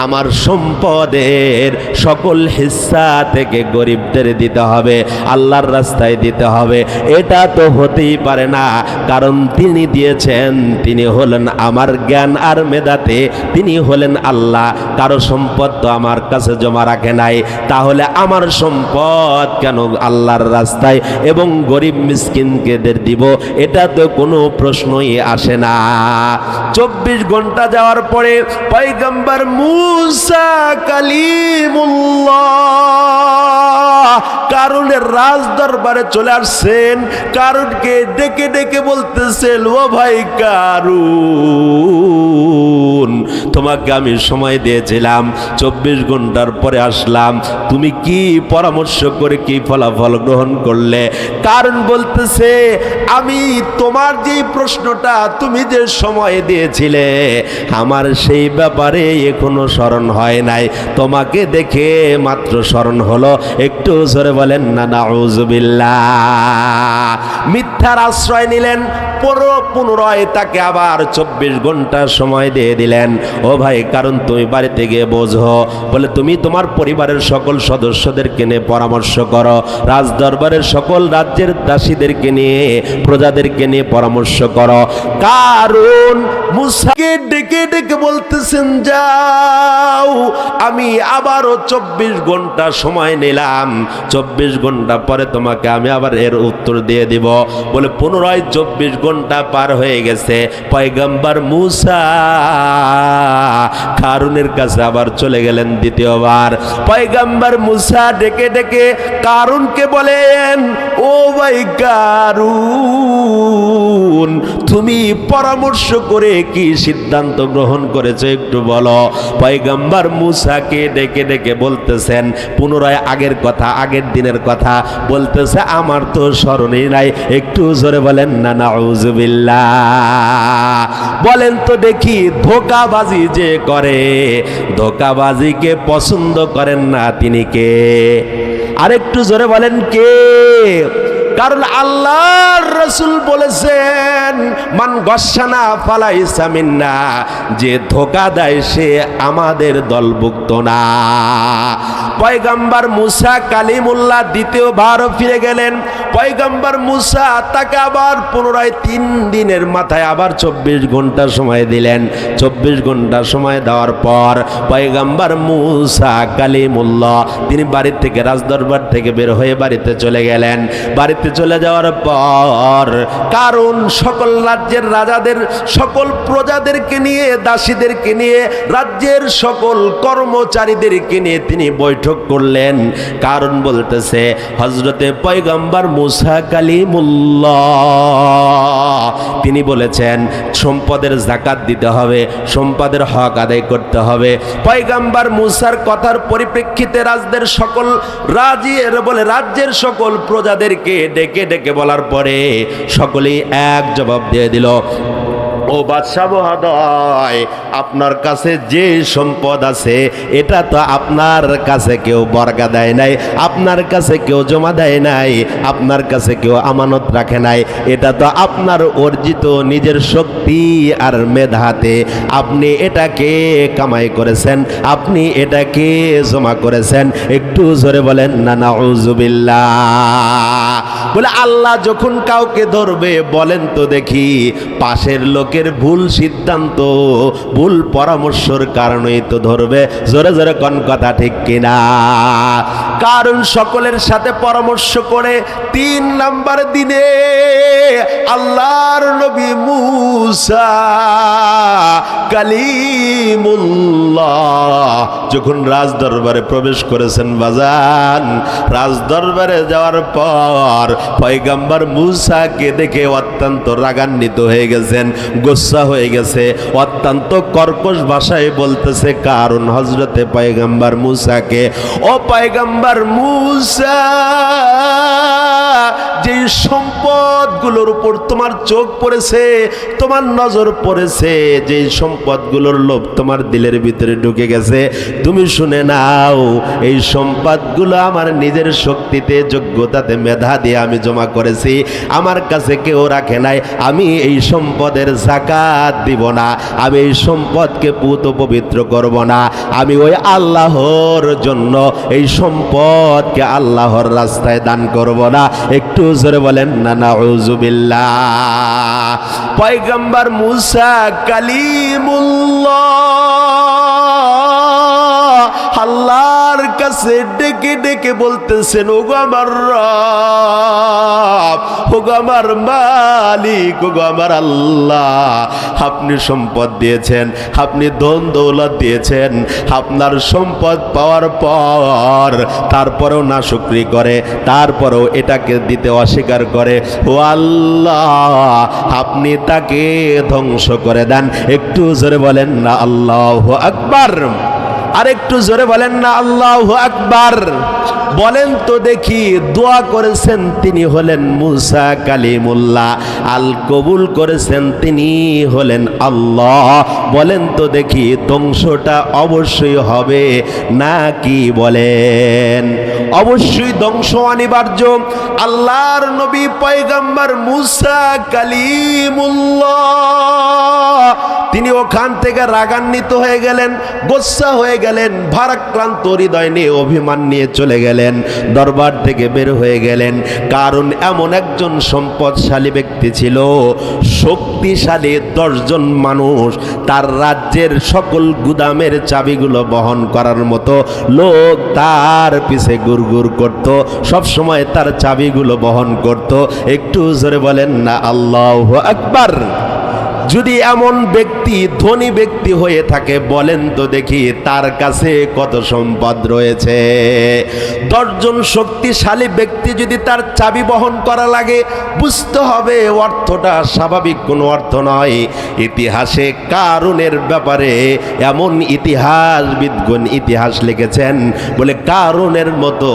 A: আমার সম্পদের সকল হিস্সা থেকে গরিবদের দিতে হবে, আল্লাহর রাস্তায় দিতে হবে। এটা তো হতেই পারে না, কারণ তিনি দিয়েছেন, তিনি হলেন আমার জ্ঞান আর মেধাতে, তিনি হলেন আল্লাহ। কারো সম্পদ তো আমার কাছে জমা রাখে নাই, তাহলে আমার সম্পদ কেন আল্লাহর রাস্তায় এবং গরিব মিসকিনকে দিব? এটা তো কোনো প্রশ্নই আসে না। 24 ঘন্টা যাওয়ার পরে পয়গম্বর মূসা কালিমুল্লাহ কারুনের রাজ দরবারে চলে আসছেন। কারুনকে ডেকে ডেকে বলতেছেন, ও ভাই কারুন, তোমাকে আমি সময় দিয়েছিলাম, 24 ঘন্টার পরে আসলাম, তুমি কি পরামর্শ করে কি ফলাফল গ্রহণ করলে? কারণ বলতেছে, আমি তোমার যে প্রশ্নটা তুমি যে সময় দিয়েছিলে আমার সেই ব্যাপারে এখনো স্মরণ হয় নাই, তোমাকে দেখে মাত্র স্মরণ হলো। একটু জোরে বলেন না নাউযুবিল্লাহ। মিথ্যার আশ্রয় নিলেন, পুনরায় তাকে আবার 24 ঘন্টা সময় দিয়ে দিলেন। ও ভাই কারণ তুমি বাড়িতে গিয়ে বোঝো, বলে তুমি তোমার পরিবারের সকল সদস্যদেরকে নিয়ে পরামর্শ করো, রাজদরবারের সকল রাজ্যের দাসীদেরকে নিয়ে, প্রজাদেরকে নিয়ে পরামর্শ করো। কারণ মূসাকে ডেকে ডেকে বলতেছেন, যাও, আমি আবারও 24 ঘন্টা সময় নিলাম, 24 ঘন্টা পরে তোমাকে আমি আবার এর উত্তর দিয়ে দিব। বলে পুনরায় 24 ঘন্টা পার হয়ে গেছে। পয়গম্বর মূসা কারুনের কাছে আবার চলে গেলেন দ্বিতীয়বার। পয়গম্বর মূসা ডেকে ডেকে কারুনকে বলেন, ও ভাই কারুন, তুমি পরামর্শ করে কি সিদ্ধান্ত গ্রহণ করেছো একটু বলো। পয়গম্বর মূসাকে ডেকে ডেকে বলতেছেন পুনরায় আগের কথা, আগের দিনের কথা বলতেছে, আমার তো স্মরণই নাই। একটু জোরে বলেন না নাউযুবিল্লাহ। বলেন তো দেখি, ধোঁকাবাজি যে করে, ধোঁকাবাজিকে পছন্দ করেন না তিনি কে? আরেকটু জোরে বলেন কে? কারণ আল্লাহর রাসূল বলেছেন, মান গশানা ফালাইসা মিন্না, যে ধোঁকা দেয় সে আমাদের দলভুক্ত না। পয়গম্বর মূসা কালিমুল্লাহ দ্বিতীয়বার ফিরে গেলেন। পয়গম্বর মূসা তাকে আবার পুনরায় 3 দিনের মাথায় আবার 24 ঘন্টা সময় দিলেন। 24 ঘন্টা সময় দেওয়ার পর পয়গম্বর মূসা কালিমুল্লাহ তিনি বাড়ি থেকে, রাজদরবার থেকে বের হয়ে বাড়িতে চলে গেলেন। বাড়িতে চলে যাওয়ার পর কারণ সকল রাজ্যের রাজাদের, সকল প্রজাদেরকে নিয়ে, দাসীদেরকে নিয়ে, রাজ্যের সকল কর্মচারীদেরকে নিয়ে তিনি বৈঠক করলেন। কারণ বলতেছে, হযরতে পয়গম্বর মূসা কালিমুল্লাহ তিনি বলেছেন সম্পদের যাকাত দিতে হবে, সম্পদের হক আদায় করতে হবে। পয়গম্বর মূসার কথার পরিপ্রেক্ষিতে রাজ্যের সকল রাজ্যের সকল প্রজাদেরকে ডেকে ডেকে বলার পরে সকলেই এক জবাব দিয়ে দিল, ও বাদশাহ মহোদয়, আপনার কাছে যে সম্পদ আছে এটা তো আপনার কাছে কেউ বর্গা দেয় নাই, আপনার কাছে কেউ জমা দেয় নাই, আপনার কাছে কেউ আমানত রাখে নাই, এটা তো আপনার অর্জিত নিজের শক্তি আর মেধাতে আপনি এটাকে কামাই করেছেন, আপনি এটাকে জমা করেছেন। একটু জোরে বলেন না নাউজুবিল্লাহ। বলে আল্লাহ যখন কাউকে ধরবে, বলেন তো দেখি পাশের লোকের ভুল সিদ্ধান্ত, ভুল পরামর্শের কারণেই তো ধরবে। জোরে জোরে কোন কথা ঠিক কিনা? কারণ সকলের সাথে পরামর্শ করে 3 নাম্বার দিনে আল্লাহর নবী মূসা কালিমুল্লাহ যখন রাজ দরবারে প্রবেশ করেছেন বাজান, রাজ দরবারে যাওয়ার পর পয়গম্বর মূসাকে দেখে অত্যন্ত রাগান্বিত হয়ে গেছেন, গোসা হয়ে গেছে, অত্যন্ত কর্কশ ভাষায় বলতেছে। কারণ হযরতে পয়গম্বর মূসাকে, ও পয়গম্বর মূসা, যে সম্পদগুলোর উপর তোমার চোখ পড়েছে, তোমার নজর পড়েছে, যে সম্পদগুলোর লোভ তোমার দিলের ভিতরে ঢুকে গেছে, তুমি শুনে নাও, এই সম্পদগুলো আমার নিজের শক্তিতে, যোগ্যতাতে, মেধা দিয়ে আমি জমা করেছি, আমার কাছে কেউ রাখে নাই। আমি এই সম্পদের যাকাত দিব না, আমি এই সম্পদকে পুত পবিত্র করব না, আমি ওই আল্লাহর জন্য এই সম্পদকে আল্লাহর রাস্তায় দান করব না। একটু জোরে বলেন না নাউজুবিল্লাহ। পয়গম্বর মূসা কালিমুল্লাহ আল্লাহর কাছে ডেকে ডেকে বলতেছেন, ওগো আমার রব, ওগো আমার মালিক, ওগো আমার আল্লাহ, আপনি সম্পদ দিয়েছেন, আপনি ধন দৌলত দিয়েছেন, আপনার সম্পদ পাওয়ার পর তারপরেও নাশুকরি করে, তারপরেও এটাকে দিতে অস্বীকার করে। ও আল্লাহ, আপনি তাকে ধ্বংস করে দেন। একটু জোরে বলেন না আল্লাহু আকবার। আর একটু জোরে বলেন না আল্লাহু আকবার। বলেন তো দেখি, দোয়া করেছেন তিনি হলেন মূসা কালিমুল্লাহ, আল কবুল করেছেন তিনি হলেন আল্লাহ। বলেন তো দেখি ধ্বংসটা অবশ্যই হবে নাকি? বলেন অবশ্যই ধ্বংস অনিবার্য। আল্লাহর নবী পয়গম্বর মূসা কালিমুল্লাহ তিনি ওখান থেকে রাগান্বিত হয়ে গেলেন, গোসা হয়ে গেলেন, ভারাক্রান্ত হৃদয় নিয়ে, অভিমান নিয়ে চলে গেলেন, দরবার থেকে বের হয়ে গেলেন। কারণ এমন একজন সম্পদশালী ব্যক্তি ছিল, শক্তিশালী 10 জন মানুষ, তার রাজ্যের সকল গুদামের চাবিগুলো বহন করার মতো লোক তার পিছে গুড়গুড় করত, সব সময় তার চাবিগুলো বহন করত। একটু জোরে বলেন না আল্লাহু আকবার। যদি এমন ব্যক্তি ধনী ব্যক্তি হয়ে থাকে, বলেন তো দেখি তার কাছে কত সম্পদ রয়েছে। 10 জন শক্তিশালী ব্যক্তি যদি তার চাবি বহন করা লাগে, বুঝতে হবে অর্থটা স্বাভাবিক কোনো অর্থ নয়। ইতিহাসে কারুনের ব্যাপারে এমন ইতিহাসবিদগণ ইতিহাস লিখেছেন, বলে কারুনের মতো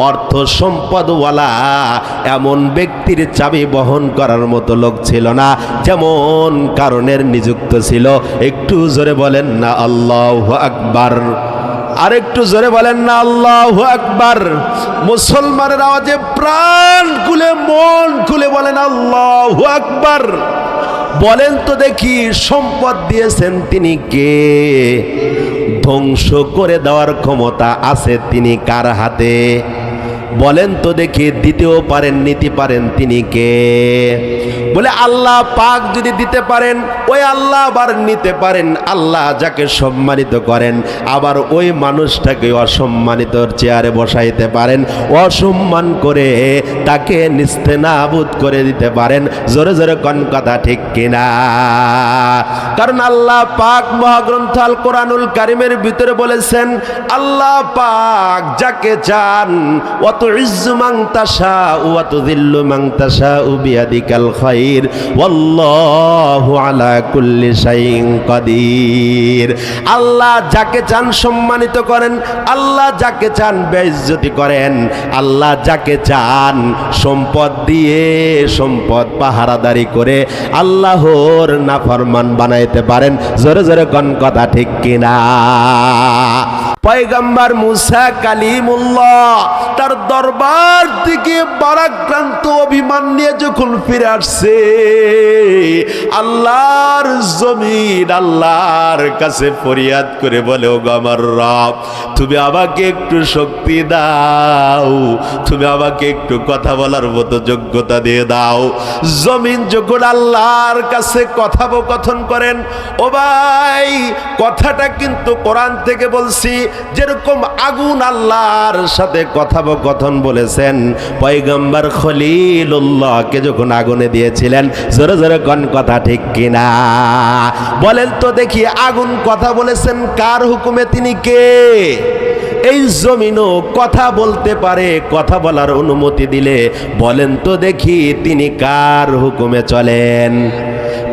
A: অর্থ সম্পদওয়ালা এমন ব্যক্তির চাবি বহন করার মতো লোক ছিল না যেমন কারণের নিযুক্ত ছিল। একটু জোরে বলেন না আল্লাহু আকবার। আর একটু জোরে বলেন না আল্লাহু আকবার। মুসলমানের আওয়াজে প্রাণ খুলে মন খুলে বলেন আল্লাহু আকবার। বলেন তো দেখি সম্পদ দিয়েছেন তিনি কে? ধ্বংস করে দেওয়ার ক্ষমতা আছে তিনি কার হাতে? বলেন তো দেখি দিতেও পারেন, নিতে পারেন তিনি কে? বলে আল্লাহ পাক যদি দিতে পারেন, ওই আল্লাহ আবার নিতে পারেন। আল্লাহ যাকে সম্মানিত করেন, আবার ওই মানুষটাকে অসম্মানিতর চেয়ারে বসাইতে পারেন, অসম্মান করে তাকে নিস্তেনাবুদ করে দিতে পারেন। জোরে জোরে কোন কথা ঠিক কিনা? কারণ আল্লাহ পাক মহাগ্রন্থ আল কোরআনুল কারিমের ভিতরে বলেছেন, আল্লাহ পাক যাকে চান অত তুইজ্জু মান তাশাউ ওয়া তুযিল্লু মান তাশাউ বিয়াদিকাল খায়র ওয়াল্লাহু আলা কুল্লি শাইইন কাদির। আল্লাহ যাকে চান সম্মানিত করেন, আল্লাহ যাকে চান বেইজ্জতি করেন, আল্লাহ যাকে চান সম্পদ দিয়ে সম্পদ পাহারাদারি করে আল্লাহর নাফরমান বানাইতে পারেন। জোরে জোরে কোন কথা ঠিক কিনা? পয়গম্বর মুসা কালিমুল্লাহ তার দরবার থেকে পরাক্রান্ত অভিমান নিয়ে যখন ফিরে আসছে, আল্লাহর জমিন আল্লাহর কাছে ফরিয়াদ করে বলে, ওগো আমার রব, তুমি আমাকে একটু শক্তি দাও, তুমি আমাকে একটু কথা বলার মতো যোগ্যতা দিয়ে দাও। জমিন যখন আল্লাহর কাছে কথোপকথন করেন, ও ভাই কথাটা কিন্তু কোরআন থেকে বলছি, যেরকম আগুন আল্লাহর সাথে কথোপকথন বলেছেন, পয়গম্বর খলিলুল্লাহকে যখন আগুনে দিয়েছিলেন। জোরে জোরে কোন কথা ঠিক কিনা? বলেন তো দেখি, আগুন কথা বলেছেন কার হুকুমে? তিনি কে? এই জমিনও কথা বলতে পারে, কথা বলার অনুমতি দিলে বলেন তো দেখি তিনি কার হুকুমে চলেন?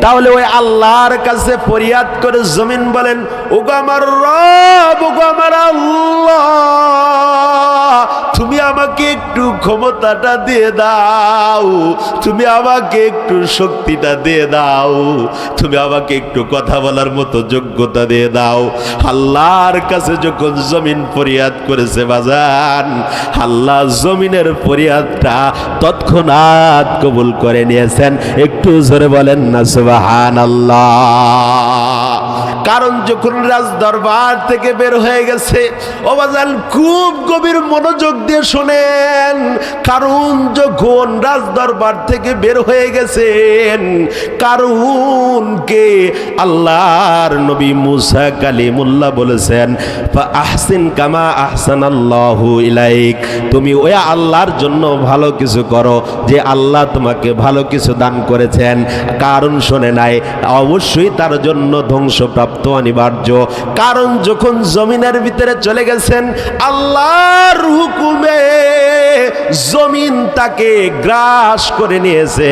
A: তাহলে ওই আল্লাহর কাছে ফরিয়াদ করে জমিন বলেন, ওগো আমার রব, ওগো আমার আল্লাহ, তুমি আমাকে একটু ক্ষমতাটা দিয়ে দাও, তুমি আমাকে একটু শক্তিটা দিয়ে দাও, তুমি আমাকে একটু কথা বলার মতো যোগ্যতা দিয়ে দাও। আল্লাহর কাছে যখন জমিন ফরিয়াদ করেছে বাজান, আল্লাহ জমিনের ফরিয়াদটা তৎক্ষণাৎ কবুল করে নিয়েছেন। একটু জোরে বলেন না সুবহানাল্লাহ। কারণ যখন রাজ দরবার থেকে বের হয়ে গেছে, ও বাজান খুব গভীর মনোযোগ দিয়ে শোনেন, কারণ যখন রাজ দরবার থেকে বের হয়ে গেছেন, কারণকে আল্লাহর নবী মুসা কালিমুল্লাহ বলেছেন, ফা আহসিন কামা আহসানাল্লাহু ইলাইক, তুমি ওই আল্লাহর জন্য ভালো কিছু করো যে আল্লাহ তোমাকে ভালো কিছু দান করেছেন। কারণ শোনে নাই, অবশ্যই তার জন্য ধ্বংসপ্রাপ্ত অনিবার্য। কারণ যখন জমিনের ভিতরে চলে গেছেন, আল্লাহর হুকুমে জমিন তাকে গ্রাস করে নিয়েছে।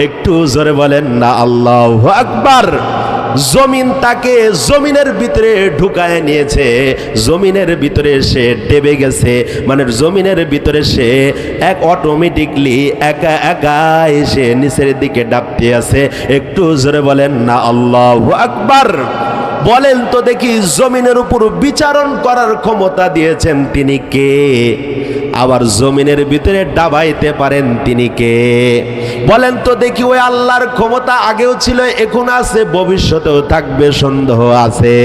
A: একটু জোরে বলেন না আল্লাহু আকবার। জমিন তাকে জমিনের ভিতরে ঢুকায় নিয়েছে, জমিনের ভিতরে সে ডেবে গেছে, মানে জমিনের ভিতরে সে এক অটোমেটিকলি একা একা এসে নিচের দিকে ডাবতে আছে। একটু জোরে বলেন না আল্লাহু আকবার। বলেন তো দেখি, জমিনের উপর বিচারণ করার ক্ষমতা দিয়েছেন তিনি কে? আবার জমিনের ভিতরে ডাবাইতে পারেন তিনি কে? বলেন তো দেখি, ওই আল্লাহর ক্ষমতা আগেও ছিল, এখন আছে, ভবিষ্যতেও থাকবে, সন্দেহ আছে?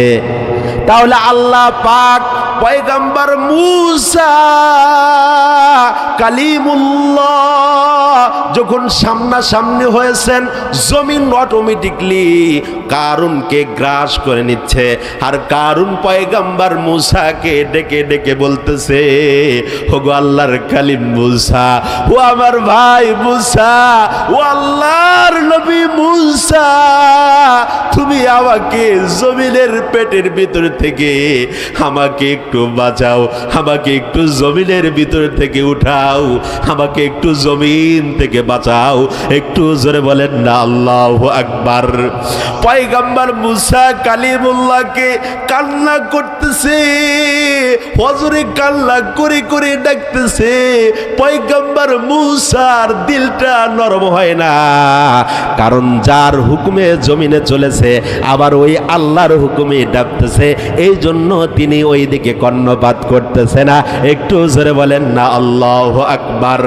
A: তাহলে আল্লাহ পাক পয়গম্বর মুসা কালিমুল্লাহ যখন সামনাসামনি হয়েছেন, জমিন অটোমেটিকলি কারুনকে গ্রাস করে নিচ্ছে। আর কারুন পয়গম্বর মুসাকে ডেকে ডেকে বলতেছে, ওগো আল্লাহর কালিম মুসা, ও আমার ভাই মুসা, ও আল্লাহর নবী মুসা, তুমি আমাকে জমিনের পেটের ভিতর থেকে আমাকে একটু বাঁচাও, আমাকে একটু জমিনের ভিতর থেকে উঠাও, আমাকে একটু জমিন থেকে বাঁচাও। একটু জোরে বলেন না আল্লাহু আকবার। পয়গম্বর মুসা কালিমুল্লাহকে কান্না করতেছে, হজরে কান্না করে করে ডাকতেছে। পয়গম্বর মুসার দিলটা নরম হয় না, কারণ যার হুকুমে জমিনে চলেছে আবার ওই আল্লাহর হুকুমে ডাকতেছে, এই জন্য তিনি ওই দিকে কর্ণপাত করতেছে না। একটু জোরে বলেন না আল্লাহু আকবার।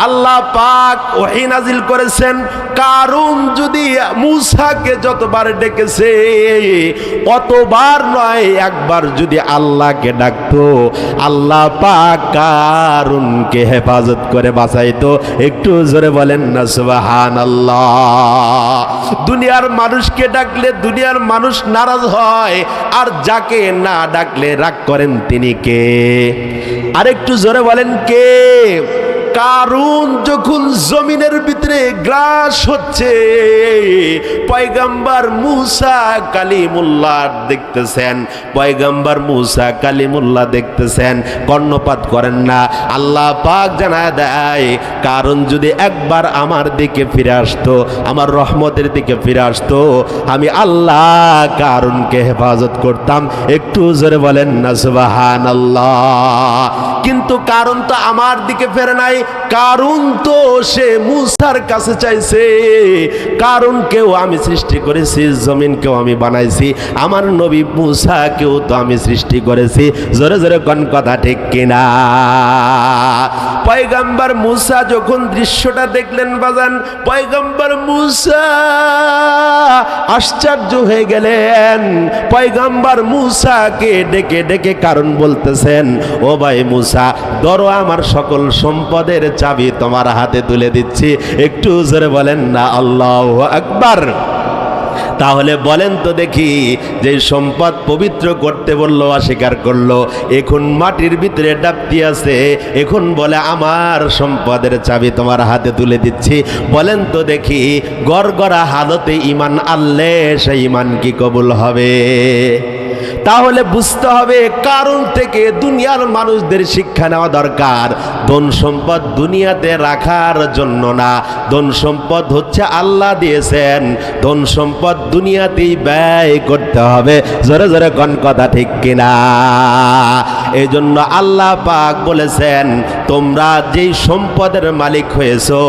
A: আল্লাহ পাক ওহী নাজিল করেছেন, কারুন যদি মুসাকে যতবার ডেকেছে অতবার নয়, একবার যদি আল্লাহকে ডাকতো, আল্লাহ পাক কারুনকে হেফাজত করে বাঁচাইতো। একটু জোরে বলেন না সুবহানাল্লাহ। দুনিয়ার মানুষকে ডাকলে দুনিয়ার মানুষ নারাজ হয়, আর যাকে না ডাকলে রাগ করেন তিনি কে? আরেকটু জোরে বলেন কে? কারুন যখন জমিনের ভিতরে গ্রাস হচ্ছে, পয়গম্বর মুসা কালিমুল্লাহ দেখতেছেন, পয়গম্বর মুসা কালিমুল্লাহ দেখতেছেন, কর্ণপাত করেন না। আল্লাহ পাক জানায় দেয়, কারণ যদি একবার আমার দিকে ফিরে আসতো, আমার রহমতের দিকে ফিরে আসতো, আমি আল্লাহ কারুনকে হেফাজত করতাম। একটু জোরে বলেন না সুবহানাল্লাহ। কিন্তু কারণ তো আমার দিকে ফেরে নাই, কারণ তো সে মুসার কাছে চাইছে। কারণকেও আমি সৃষ্টি করেছি, জমিনকেও আমি বানাইছি, আমার নবী মুসাকেও তো আমি সৃষ্টি করেছি। জোরে জোরে কোন কথা ঠিক কিনা? পয়গম্বর মুসা যখন দৃশ্যটা দেখলেন বাজান, পয়গম্বর মুসা আশ্চর্য হয়ে গেলেন। পয়গম্বর মুসাকে ডেকে ডেকে কারণ বলতেছেন, ও ভাই মুসা, ধরো আমার সকল সম্পদের চাবি তোমার হাতে তুলে দিচ্ছি। একটু জোরে বলেন না আল্লাহু আকবার। তাহলে বলেন তো দেখি, যে সম্পদ পবিত্র করতে বললো অস্বীকার করলো, এখন মাটির ভিতরে ডাবতি আছে, এখন বলে আমার সম্পদের চাবি তোমার হাতে তুলে দিচ্ছি। বলেন তো দেখি, গড়গড়া হালতে ঈমান আনলে সেই ঈমান কি কবুল হবে? তাহলে বুঝতে হবে, কারণ থেকে দুনিয়ার মানুষদের শিক্ষা নেওয়া দরকার। ধন সম্পদ দুনিয়াতে রাখার জন্য না, ধন সম্পদ হচ্ছে আল্লাহ দিয়েছেন, ধন সম্পদ দুনিয়াতেই ব্যয় করতে হবে। জোরে জোরে কোন কথা ঠিক কিনা? এই জন্য আল্লাহ পাক বলেছেন, তোমরা যেই সম্পদের মালিক হয়েছো,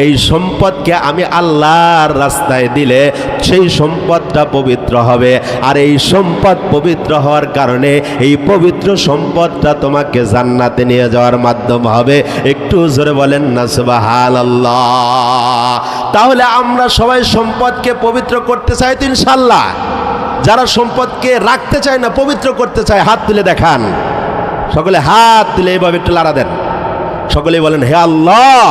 A: এই সম্পদকে আমি আল্লাহর রাস্তায় দিলে সেই সম্পদটা পবিত্র হবে। আর এই সম্পদ পবিত্র হওয়ার কারণে এই পবিত্র সম্পদটা তোমাকে জান্নাতে নিয়ে যাওয়ার মাধ্যম হবে। একটু জোরে বলেন না সুবহানাল্লাহ। তাহলে আমরা সবাই সম্পদকে পবিত্র করতে চাই তো ইনশাআল্লাহ? যারা সম্পদকে রাখতে চায় না, পবিত্র করতে চায়, হাত তুলে দেখান। সকলে হাত তুলে এইভাবে একটু লাড়া দেন। সকলেই বলেন, হে আল্লাহ,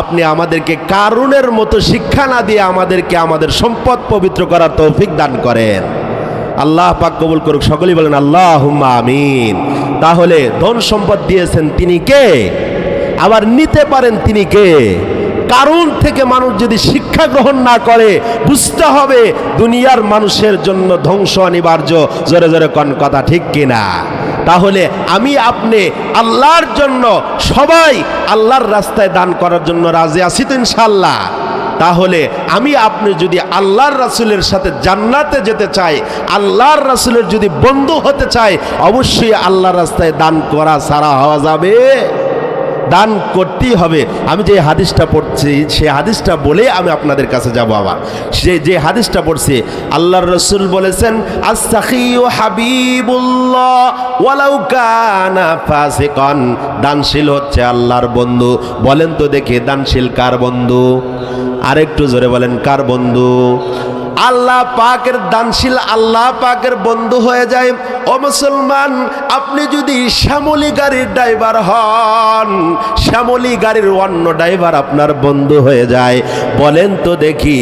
A: আপনি আমাদেরকে কারুনের মতো শিক্ষা না দিয়ে আমাদেরকে আমাদের সম্পদ পবিত্র করার তৌফিক দান করেন। আল্লাহ পাক কবুল করুক। সকলেই বলেন আল্লাহুম্মা আমিন। তাহলে ধন সম্পদ দিয়েছেন তিনি কে? আবার নিতে পারেন তিনি কে? কারণ থেকে মানুষ যদি শিক্ষা গ্রহণ না করে, বুঝতে হবে দুনিয়ার মানুষের জন্য ধ্বংস অনিবার্য। জোরে জোরে কোন কথা ঠিক কিনা? তাহলে আমি আপনি আল্লাহর জন্য, সবাই আল্লাহর রাস্তায় দান করার জন্য রাজি আছি তো ইনশাআল্লাহ? তাহলে আমি আপনি যদি আল্লাহর রাসূলের সাথে জান্নাতে যেতে চাই, আল্লাহর রাসূলের যদি বন্ধু হতে চাই, অবশ্যই আল্লাহর রাস্তায় দান করা ছাড়া হওয়া যাবে? দান করতেই হবে। আমি যে হাদিসটা পড়ছি, সেই হাদিসটা বলে আমি আপনাদের কাছে যাব। আবার যে হাদিসটা পড়ছি, আল্লাহর রাসূল বলেছেন, আস-সাখিয়ু হাবিবুল্লাহ ওয়ালাউ কানা ফাসিকান। দানশীল হচ্ছে আল্লাহর বন্ধু। বলেন তো দেখি, দানশীল কার বন্ধু? আরেকটু জোরে বলেন, কার বন্ধু? আল্লাহ পাকের দানশীল আল্লাহ পাকের বন্ধু হয়ে যায়। ও মুসলমান, আপনি যদি শ্যামলী গাড়ির ড্রাইভার হন, শ্যামলী গাড়ির অন্য ড্রাইভার আপনার বন্ধু হয়ে যায়, বলেন তো দেখি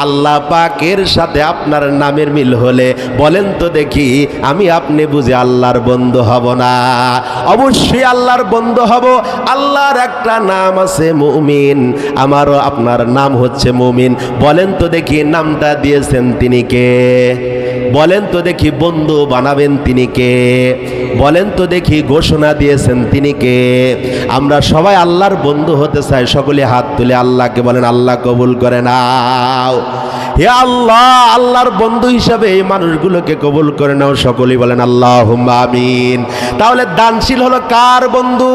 A: আল্লাহ পাকের সাথে আপনার নামের মিল হলে, বলেন তো দেখি আমি আপনি বুঝি আল্লাহর বন্ধু হব না? অবশ্যই আল্লাহর বন্ধু হব। আল্লাহর একটা নাম আছে মুমিন, আমারও আপনার নাম হচ্ছে মুমিন। বলেন তো দেখি নামটা দিয়েছেন তিনি কে? বলেন তো দেখি বন্ধু বানাবেন তিনি কে? বলেন তো দেখি ঘোষণা দিয়েছেন তিনি কে? আমরা সবাই আল্লাহর বন্ধু হতে চাই। সকলে হাত তুলে আল্লাহকে বলেন, আল্লাহ কবুল করে নাও। হে আল্লাহ, আল্লাহর বন্ধু হিসাবে এই মানুষগুলোকে কবুল করে নাও। সকলেই বলেন আল্লাহুম্মা আমিন। তাহলে দানশীল হলো কার বন্ধু?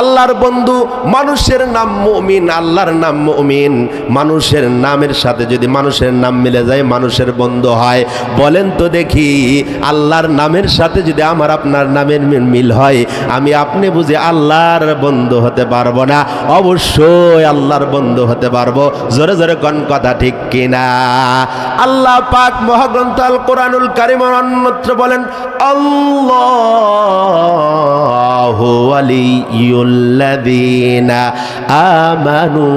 A: আল্লাহর বন্ধু। মানুষের নাম মুমিন, আল্লাহর নাম মুমিন। মানুষের নামের সাথে যদি মানুষের নাম মিলে যায়, মানুষের বন্ধু হয়। বলেন তো দেখি আল্লাহর নামের সাথে যদি আমার আপনার নামের মিল হয়, আমি আপনি বুঝি আল্লাহর বন্ধু হতে পারবো না? অবশ্যই আল্লাহর বন্ধু হতে পারবো। জোরে জোরে কোন কথা ঠিক কিনা? আল্লাহ পাক মহাগ্রন্থ আল কোরআনুল কারীমের অন্যত্র বলেন, আল্লাহু ওয়ালিয়ুল্লাযীনা আমানু।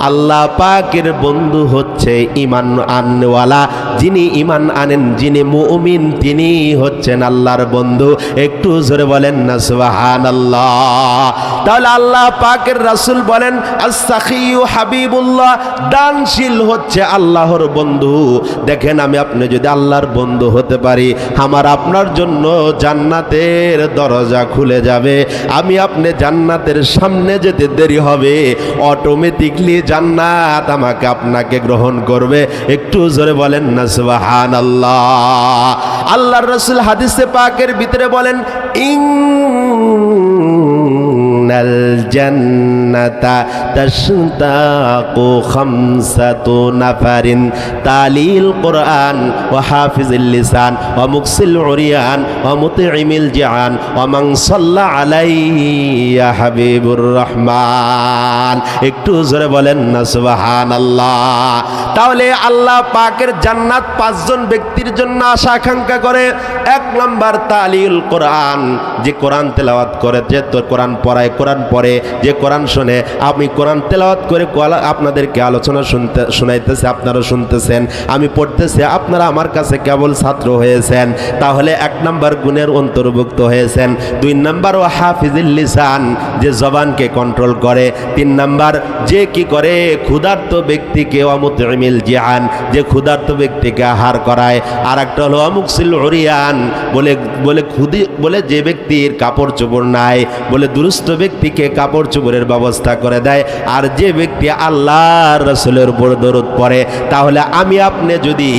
A: আল্লাহ পাকের বন্ধু হচ্ছে ঈমান আনওয়ালা, যিনি ঈমান আনেন, যিনি মুমিন, তিনি হচ্ছেন আল্লাহর বন্ধু। একটু জোরে বলেন না সুবহানাল্লাহ। তাহলে আল্লাহ পাকের রাসূল বলেন আস-সাখিয়্যু হাবিবুল্লাহ, দানশীল হচ্ছে আল্লাহর বন্ধু। দেখেন, আমি আপনি যদি আল্লাহর বন্ধু হতে পারি, আমার আপনার জন্য জান্নাতের দরজা খুলে যাবে। আমি আপনি জান্নাতের সামনে যেতে দেরি হবে, অটোমেটিকলি জান্নাত আমাকে আপনাকে গ্রহণ করবে। একটু জোরে বলেন না সুবহানাল্লাহ। আল্লাহর রাসূল হাদিসে পাকের ভিতরে বলেন ইন্নাল জান্নাতা তাশতাকু খামসাতু নাফারিন তালিল কুরআন ওয়া হাফিজুল লিসান ওয়া মুকসিল উরিয়ান ওয়া মুতঈমিল জিআন ওয়া মান সাল্লা আলাইয়া হাবিবুর রহমান। একটু জোরে বলেন না সুবহানাল্লাহ। তাহলে আল্লাহ পাকের জান্নাত পাঁচজন ব্যক্তির জন্য আশা আকাঙ্ক্ষা করে। এক নাম্বার তালিল কোরআন, যে কোরআন তেলাওয়াত করে, যে তোর কোরআন পড়ায়, কোরআন পড়ে, যে কোরআন শোনে। আমি কোরআন তেলাওয়াত করে আপনাদেরকে আলোচনা শোনাইতেছে, আপনারা শুনতেছেন, আমি পড়তেছি, আপনারা আমার কাছে কেবল ছাত্র হয়েছেন, তাহলে এক নাম্বার গুণের অন্তর্ভুক্ত হয়েছেন। দুই নাম্বার ও হাফিজুল লিসান, যে জবানকে কন্ট্রোল করে। তিন নাম্বার যে কি করে, ক্ষুধার্ত ব্যক্তিকে ওয়ামুতঈমিল জিআন, যে ক্ষুধার্ত ব্যক্তিকে আহার করায়। আর একটা হলো মুকসিল উরিয়ান, বলে যে ব্যক্তির কাপড় চোপড় নাই, বলে দুরুস্ত ব্যক্তিকে কাপড় চোপড়ের ব্যবস্থা করে দেয়। আর যে ব্যক্তি আল্লাহর রাসূলের উপর দরুদ পড়ে। তাহলে আমি আপনি যদি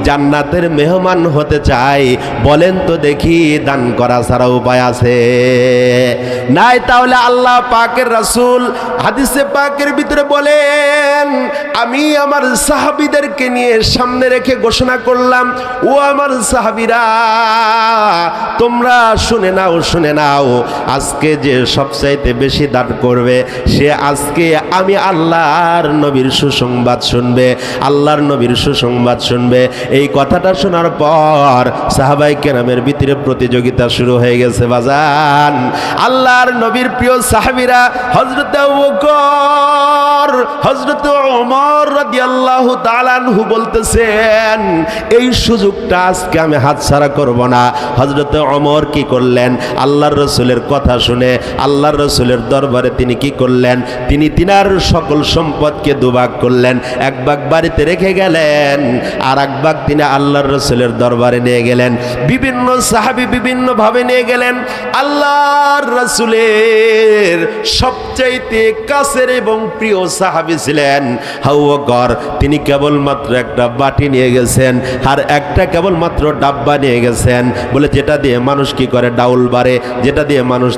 A: জান্নাতের মেহমান হতে চাই, বলেন তো দেখি, দান করা ছাড়া উপায় আছে নাই? তাহলে আল্লাহ পাকের রাসূল হাদিসে পাকের ভিতরে বলেন, আমি আমার সাহাবীদেরকে নিয়ে সামনে রেখে ঘোষণা করলাম, ও আমার সাহাবীরা, তোমরা শুনে নাও, আজকে যে সবচাইতে বেশি দান করবে, সে আজকে আমি আল্লাহর নবীর সুসংবাদ শুনবে, আল্লাহর নবীর সুসংবাদ শুনবে। এই কথাটা শোনার পর সাহাবায়ে কেরামের ভিতরে প্রতিযোগিতা শুরু হয়ে গেছে বাজান। আল্লাহর নবীর প্রিয় সাহাবীরা হযরত আবু বকর, হযরত ওমর রাদিয়াল্লাহু তাআলা আনহু বলতেছেন, এই সুযোগটা আজকে আমি হাতছাড়া করব না। হযরত ওমর কি করলেন? আল্লাহর রাসূলের কথা শুনে আল্লাহর রাসূলের দরবারে তিনি কি করলেন? তিনি তিনার সকল সম্পদকে দুভাগ করলেন। এক ভাগ বাড়িতে রেখে গেলেন, আর এক ভাগ তিনি আল্লাহর রাসূলের দরবারে নিয়ে গেলেন। বিভিন্ন সাহাবী বিভিন্ন ভাবে নিয়ে গেলেন। আল্লাহর রাসূলের সবচাইতে কাছের এবং প্রিয় সাহাবী ছিলেন আবু বকর। তিনি কেবলমাত্র একটা বাটি নিয়ে গেছেন, আর একটা কেবলমাত্র ডাব্বা নিয়ে গেছেন, বলে যেটা দিয়ে মানুষ কি করে, ডাউল বাড়ে, যেটা দিয়ে মানুষ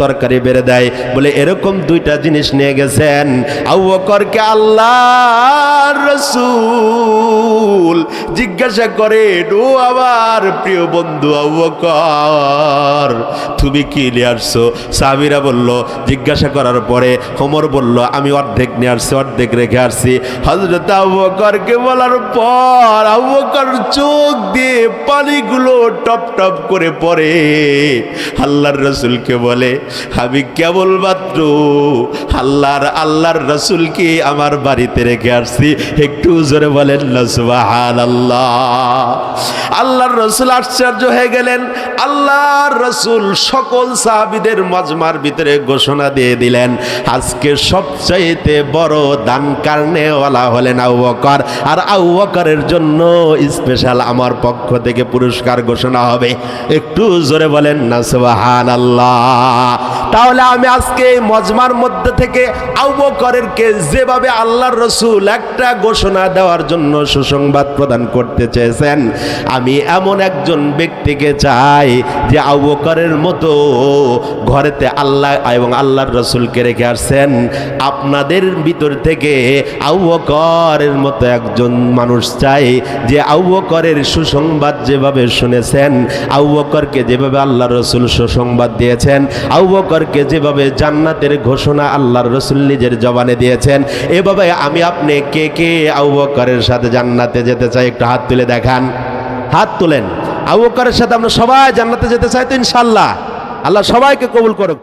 A: তরকারি বেড়ে দেয়, বলে এরকম দুইটা জিনিস নিয়ে গেছেন। আবু বকরকে আল্লাহর রাসূল জিজ্ঞাসা করে, ও আমার প্রিয় বন্ধু আবু বকর, তুমি কি নিয়ে আসছো? সাহাবীরা বলল, জিজ্ঞাসা করার পরে ওমর বলল, আমি অর্ধেক নিয়ে আসছি, অর্ধেক রেখে আসছি। হযরত আবু বকরকে বলার পর আবু বকর চোখ দিয়ে পানিগুলো টপ টপ করে পড়ে। আল্লাহর রাসূলকে বলে, আমি কেবলমাত্র আল্লাহর রাসূলকে আমার বাড়িতে রেখে আসছি। একটু জোরে বলেন না সুবহানাল্লাহ। আল্লাহর রাসূল আশ্চর্য হয়ে গেলেন। আল্লাহর রাসূল সকল সাহাবীদের মজমার ভিতরে ঘোষণা দিয়ে দিলেন, আজকে সবচাইতে বড় দান কারণেওয়ালা হলেন আবু বকর, আর আবু বকরের জন্য স্পেশাল আমার পক্ষ থেকে পুরস্কার ঘোষণা হবে। একটু জোরে বলেন না সুবহানাল্লাহ। তাহলে আমি আজকে এই মজমার মধ্যে থেকে আবু বকরকে যেভাবে আল্লাহর রাসূল একটা ঘোষণা দেওয়ার জন্য সুসংবাদ প্রদান করতে চেয়েছেন, আমি এমন একজন ব্যক্তিকে চাই যে আবু বকরের মতো ঘরেতে আল্লাহ এবং আল্লাহর রাসূলকে রেখে আসছেন। আপনাদের ভিতর থেকে আবু বকরের মতো একজন মানুষ চাই যে আবু বকরের সুসংবাদ যেভাবে শুনেছেন, আবু বকরকে যেভাবে আল্লাহর রাসূল সুসংবাদ দিয়েছেন, আবু বকরকে যেভাবে জান্নাতের ঘোষণা আল্লাহর রাসূল নিজের জবানে দিয়েছেন, এভাবে আমি আপনি কে কে আবু বকরের সাথে জান্নাতে যেতে চাই? একটু হাত তুলে দেখান, হাত তুলেন। আবু বকরের সাথে আমরা সবাই জান্নাতে যেতে চাই তো ইনশাআল্লাহ। আল্লাহ সবাইকে কবুল করুক।